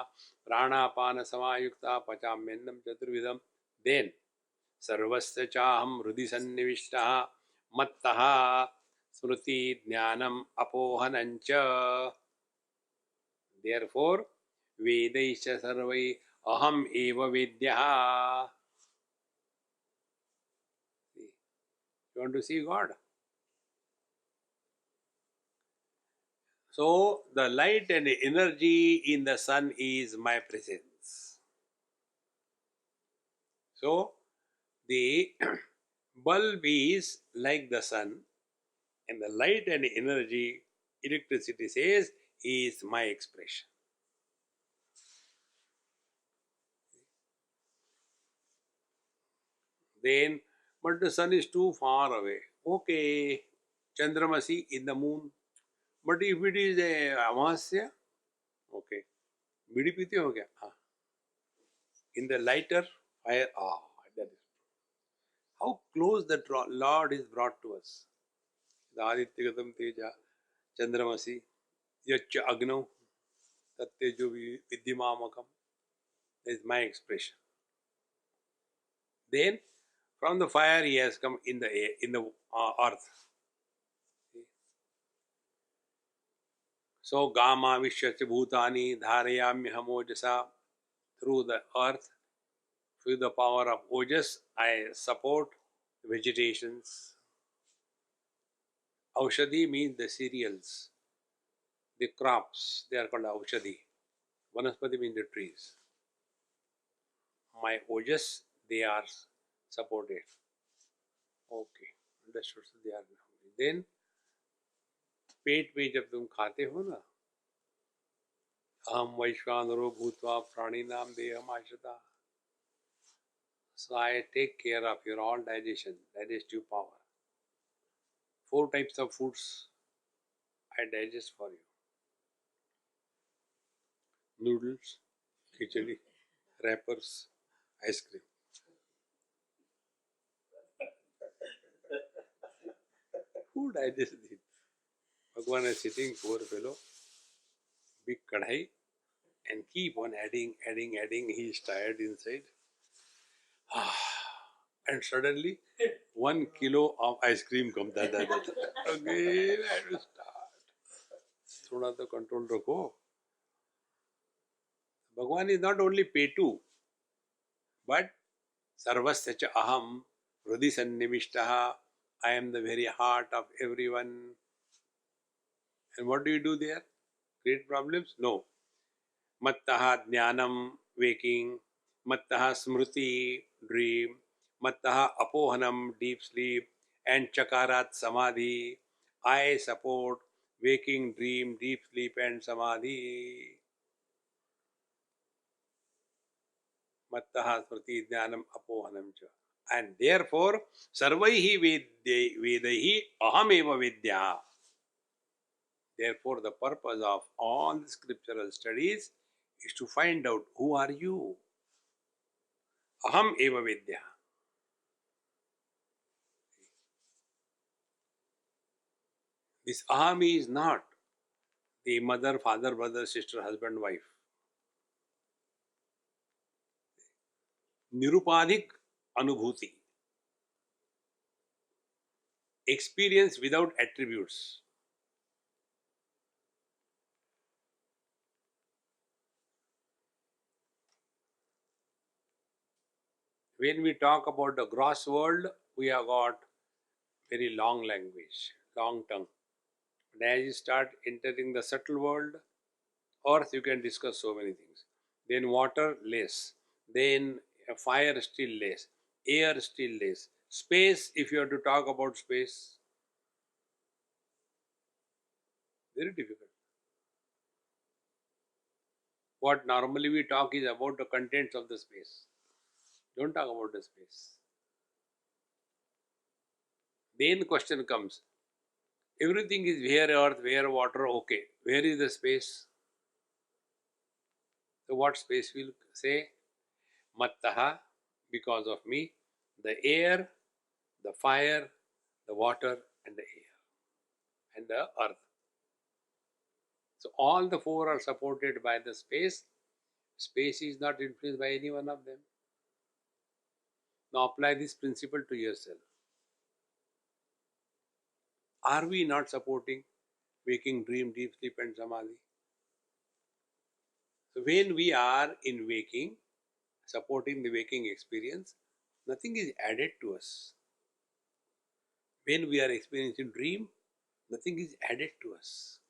प्राणापानसमायुक्ता पचाम्यन्नं चतुर्विधं then सर्वस्य चाहं हृदि सन्निविष्टः मत्तः स्मृति ज्ञानम् अपोहनञ्च Therefore, Vedaischa sarvai aham eva vedyaha. See, you want to see God? So, the light and energy in the sun is my presence. So, the bulb is like the sun, and the light and energy, electricity says, is my expression. Then, but the sun is too far away. Okay, Chandramasi in the moon. But if it is a Amasya, okay. बीड़ी पीते हो क्या? हाँ. In the lighter fire, that is how close the Lord is brought to us. The Aditya Teja, Chandramasi, Yacha Agno, Tattejo Vidhimamakam. That is my expression. Then, from the fire he has come in the air, in the earth. So, Gama Vishyacha Bhutani Dharayami Hamojasa, through the earth, through the power of Ojas, I support vegetations. Aushadhi means the cereals, the crops, they are called Aushadhi. Vanaspati means the trees. My Ojas, they are supported. Okay, understood. So they are. Then, पेट में जब तुम खाते हो ना, अहम वैश्वानरो भूत्वा प्राणिनां देहम आश्रिता. So I take care of your all digestion, digestive power. 4 types of foods I digest for you. Noodles, khichdi, wrappers, ice cream. Who digests it? Bhagwan is sitting, poor fellow, big kadhai, and keep on adding. He is tired inside. And suddenly, 1 kilo of ice cream comes. Again, I will start. थोड़ा तो control रखो. Bhagwan is not only Petu, but Sarvasya cha aham hrudi sannivishtaha. I am the very heart of everyone. And what do you do there? Create problems? No. Mattaha jnanam, waking. Mattaha smriti, dream. Mattaha apohanam, deep sleep. And chakarat samadhi. I support waking, dream, deep sleep and samadhi. Mattaha smriti jnanam apohanam cha. And therefore, sarvaihi vedahi aham eva vidya. Therefore, the purpose of all the scriptural studies is to find out who are you. Aham eva vidya. This aham is not the mother, father, brother, sister, husband, wife. Nirupadhik anubhuti. Experience without attributes. When we talk about the gross world, we have got very long language, long tongue. But as you start entering the subtle world, earth you can discuss so many things. Then water, less. Then fire, still less. Air, still less. Space, if you have to talk about space, very difficult. What normally we talk is about the contents of the space. Don't talk about the space. Then question comes, everything is where earth, where water, okay. Where is the space? So what space will say? Mattaha, because of me, the air, the fire, the water, and the air, and the earth. So all the four are supported by the space. Space is not influenced by any one of them. Now apply this principle to yourself. Are we not supporting waking, dream, deep sleep, and samadhi? So when we are in waking, supporting the waking experience, nothing is added to us. When we are experiencing dream, nothing is added to us.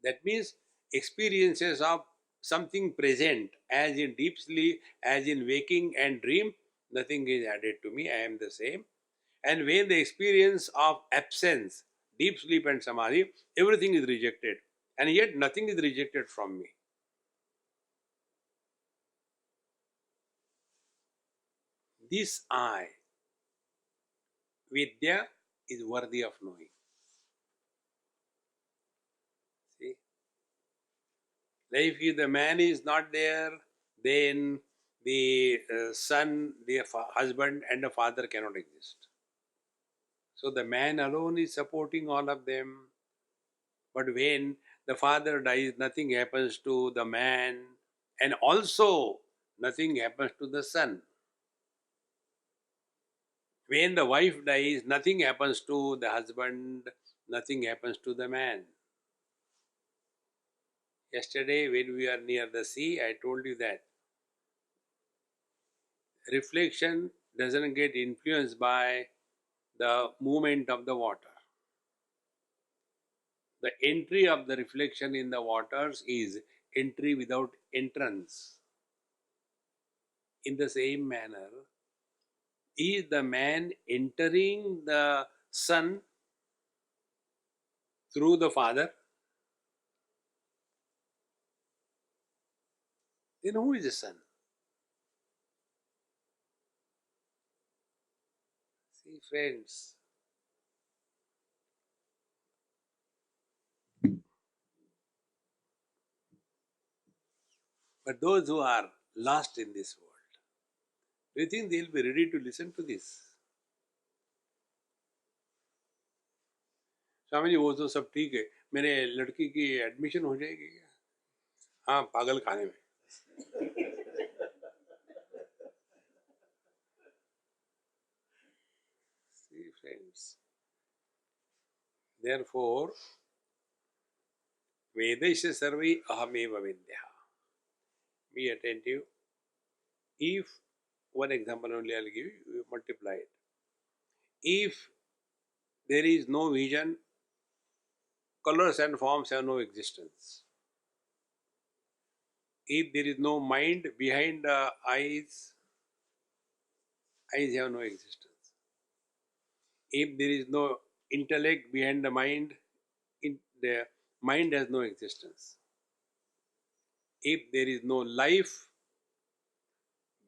That means experiences of something present, as in deep sleep, as in waking and dream, nothing is added to me. I am the same. And when the experience of absence, deep sleep and samadhi, everything is rejected. And yet nothing is rejected from me. This I, Vidya, is worthy of knowing. See? Like if the man is not there, then the son, the husband, and the father cannot exist. So the man alone is supporting all of them. But when the father dies, nothing happens to the man, and also nothing happens to the son. When the wife dies, nothing happens to the husband, nothing happens to the man. Yesterday, when we are near the sea, I told you that reflection doesn't get influenced by the movement of the water. The entry of the reflection in the waters is entry without entrance. In the same manner, is the man entering the son through the father? Then who is the son? See, friends, but those who are lost in this world, do you think they'll be ready to listen to this? Swami ji वो तो सब ठीक है, मेरे लड़की की admission हो जाएगी क्या? हाँ, पागल खाने में. See, friends, therefore, Vedesha sarvai ahameva vidya. Be attentive. If, one example only I'll give you, you multiply it. If there is no vision, colors and forms have no existence. If there is no mind behind the eyes, eyes have no existence. If there is no intellect behind the mind has no existence. If there is no life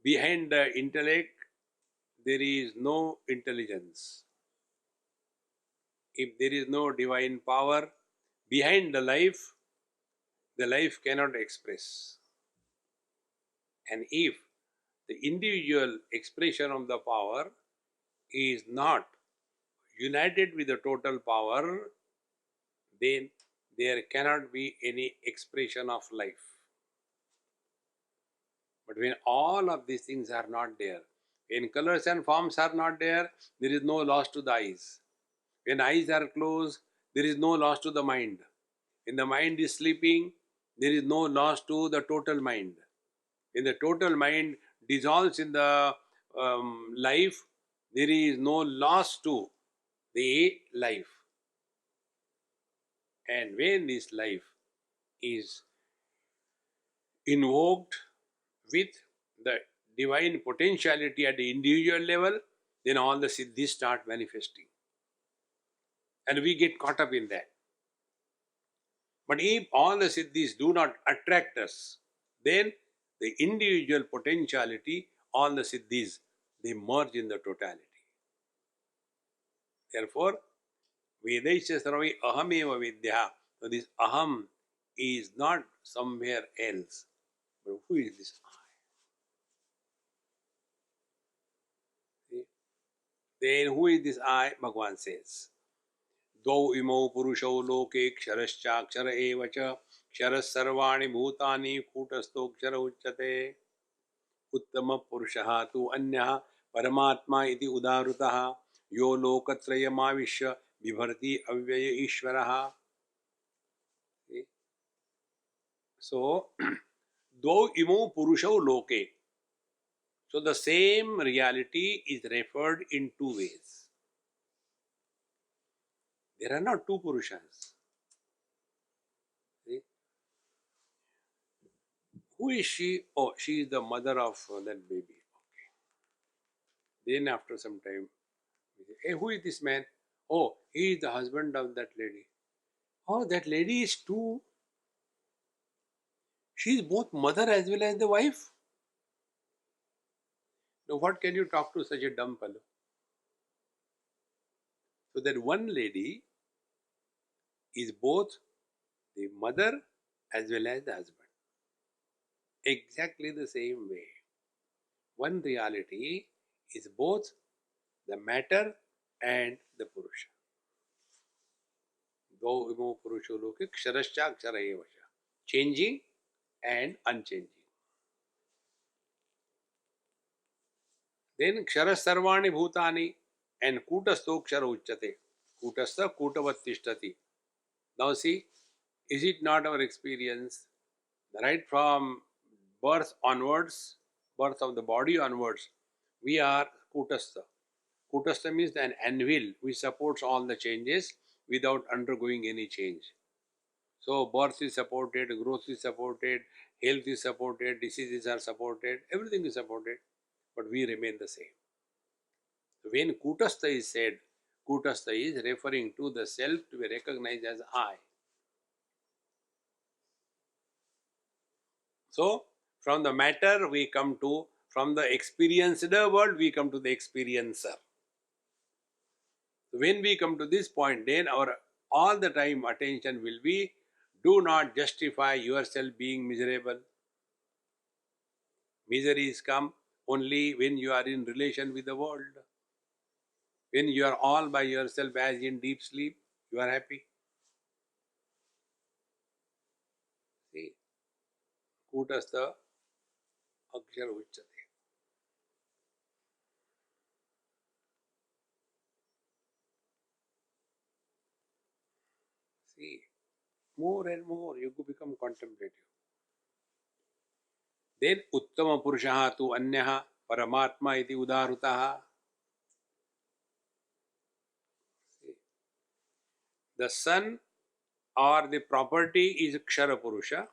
behind the intellect, there is no intelligence. If there is no divine power behind the life cannot express. And if the individual expression of the power is not united with the total power, then there cannot be any expression of life. But when all of these things are not there, when colors and forms are not there, there is no loss to the eyes. When eyes are closed, there is no loss to the mind. When the mind is sleeping, there is no loss to the total mind. When the total mind dissolves in the life, there is no loss to the life. And when this life is invoked with the divine potentiality at the individual level, then all the siddhis start manifesting. And we get caught up in that. But if all the siddhis do not attract us, then the individual potentiality, all the siddhis, they merge in the totality. Therefore, Vedaisya sarvai ahameva vidya. So this aham is not somewhere else. But who is this I? See? Then who is this I? Bhagavan says. Dvau imau purushau loke ksharaschaksara eva cha ksharas sarvani bhutani kutastokshara uchyate uttama purushaha tu anyah paramatma iti udarutah yo lokatrayamavishya vibharti avyaya ishvaraha. So, dvau imau purushau loke. So, the same reality is referred in two ways. There are not two Purushas. See? Who is she? Oh, she is the mother of that baby. Okay. Then after some time, we say, hey, who is this man? Oh, he is the husband of that lady. Oh, that lady is two. She is both mother as well as the wife. Now, what can you talk to such a dumb fellow? So that one lady is both the mother as well as the husband. Exactly the same way. One reality is both the matter and the Purusha. Dvau imau purusho loke ksharascha akshara eva cha. Changing and unchanging. Then ksharas sarvani bhutani and kutasto kshara uchyate. Kutastha kutavat tishtati. Now see, is it not our experience? Right from birth onwards, birth of the body onwards, we are kutastha. Kutastha means an anvil which supports all the changes without undergoing any change. So birth is supported, growth is supported, health is supported, diseases are supported, everything is supported, but we remain the same. When Kutastha is said, Kutastha is referring to the self to be recognized as I. So from the matter we come to, from the experienced world we come to the experiencer. When we come to this point, then our all the time attention will be, do not justify yourself being miserable. Miseries come only when you are in relation with the world. When you are all by yourself as in deep sleep, you are happy. See, Kutastha Akshara Uchyate. See, more and more you become contemplative. Then Uttama Purushaha tu Anyaha Paramatma iti Udarutaha. See, the son or the property is Kshara Purusha.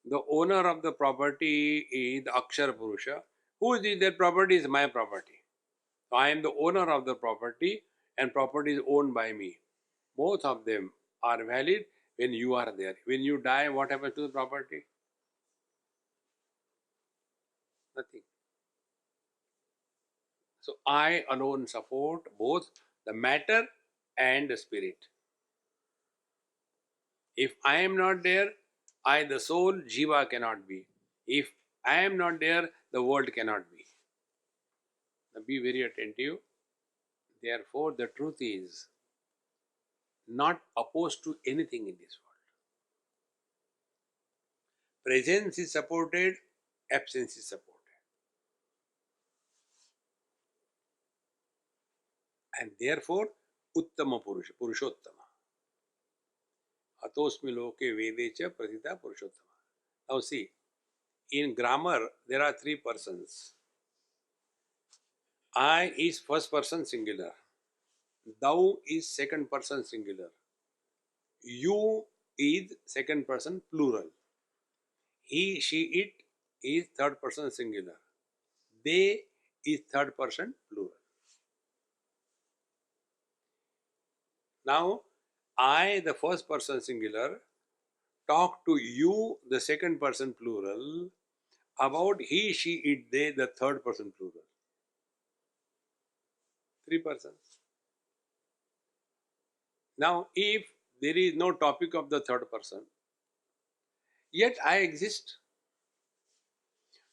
The owner of the property is the Akshara Purusha. Who is that property? Is my property. So I am the owner of the property and property is owned by me. Both of them are valid when you are there. When you die, what happens to the property? Nothing. So I alone support both the matter and the spirit. If I am not there, I, the soul, Jiva cannot be. If I am not there, the world cannot be. Now be very attentive. Therefore, the truth is not opposed to anything in this world. Presence is supported, absence is supported. And therefore, Uttama Purusha, Purushottama. Atosmi loke vedecha prathita Purushottama. Now see, in grammar, there are three persons. I is first person singular. Thou is second person singular. You is second person plural. He, she, it is third person singular. They is third person plural. Now, I, the first person singular, talk to you, the second person plural, about he, she, it, they, the third person plural. Three persons. Now, if there is no topic of the third person, Yet I exist.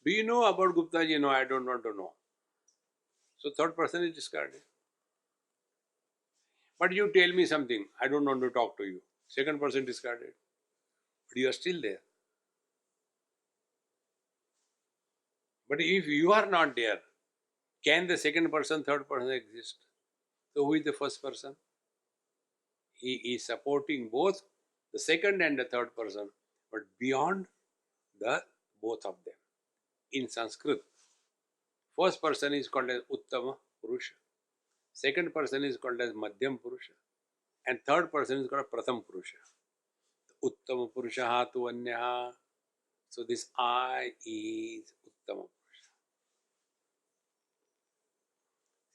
Do you know about Guptaji? No, I don't want to know. So third person is discarded. But you tell me something, I don't want to talk to you. Second person discarded. But you are still there. But if you are not there, can the second person, third person exist? So who is the first person? He is supporting both the second and the third person, but beyond the both of them. In Sanskrit, first person is called as Uttama Purusha, second person is called as Madhyam Purusha, and third person is called Pratham Purusha. Uttama Purusha tu Anyaha. So this I is Uttama Purusha.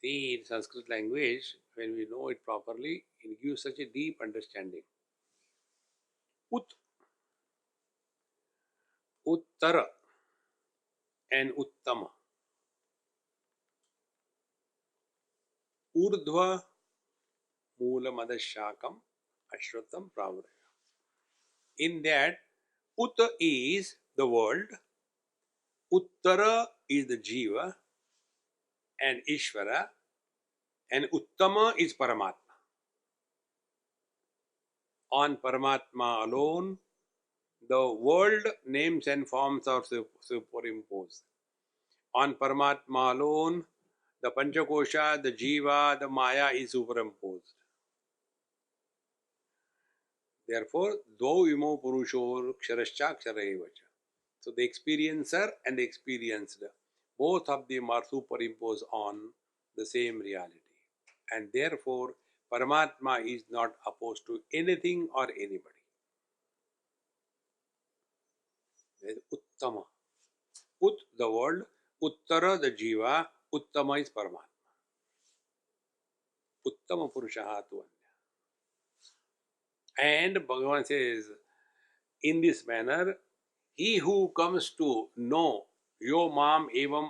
See, in Sanskrit language, when we know it properly, it gives such a deep understanding. Ut, Uttara, and Uttama. Urdhva Moolamadasyakam Ashwatam Pravraya. In that, Ut is the world, Uttara is the Jiva and Ishvara, and Uttama is Paramatma. On Paramatma alone, the world names and forms are superimposed. On Paramatma alone, the Panchakosha, the Jiva, the Maya is superimposed. Therefore, Dvau imo Purushor Ksharascha Ksharevacha. So the experiencer and the experienced, both of them are superimposed on the same reality. And therefore, Paramatma is not opposed to anything or anybody. That is Uttama. Ut, the world, Uttara, the Jiva, Uttama is Paramatma. Uttama Purushaha tu Anya. And Bhagavan says, in this manner, he who comes to know Yo Mam Evam,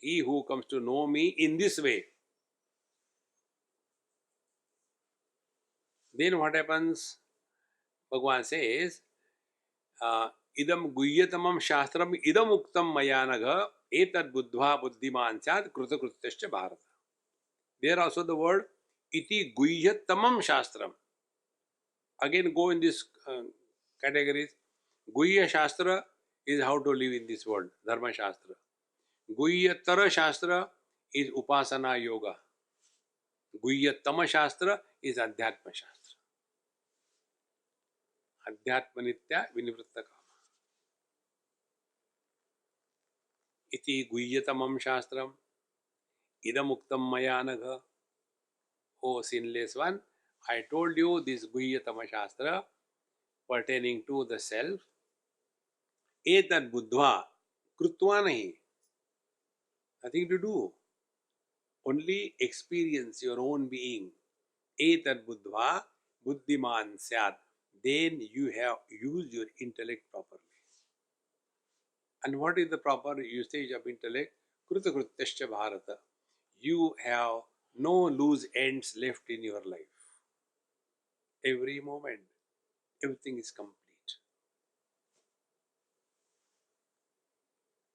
he who comes to know me in this way, then what happens? Bhagavan says, idam guyyatamam shastram idam uktam mayanaga etad buddhva buddhiman syad krutakrutyascha bharata. There also the word iti guyyatamam shastram. Again go in this categories. Guyya shastra is how to live in this world, dharma shastra. Guyyatara shastra is upasana yoga. Guyyatama shastra is adhyatma shastra. Adhyatma nitya vinivritta kama. Iti guyyatamam shastram idam uktam mayanaga. O sinless one, I told you this guhyatama shastra pertaining to the self. Etad buddhva krutva nahi. Nothing to do. Only experience your own being. Etad buddhva buddhiman syat. Then you have used your intellect properly. And what is the proper usage of intellect? Krutakrutyascha bharata. You have no loose ends left in your life. Every moment, everything is complete.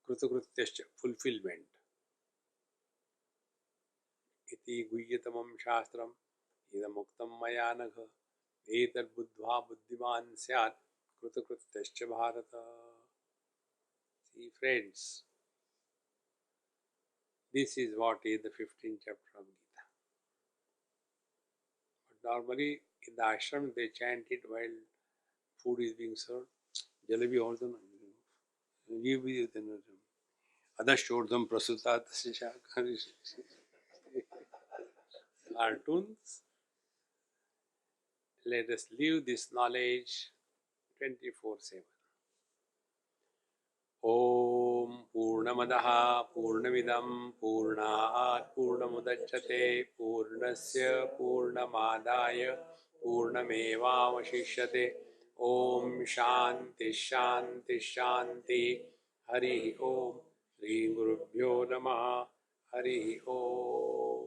Krutakrutyascha, fulfillment. Iti guyyatamam shastram idam uktam maya nagha etad buddhva buddhiman syat krutakrutyascha bharata. See friends, this is what is the 15th chapter of Gita. But normally in the ashram they chant it while food is being served. Jalebi also. Give me the adashodham prasutat cartoons. Let us live this knowledge 24/7. Om Purnamadaha Purnamidam Purnat Purnamudachyate Purnasya Purnamadaya Purnamevavashishyate. Om Shanti Shanti Shanti. Hari Om. Shri Gurubhyo Namaha. Hari Om.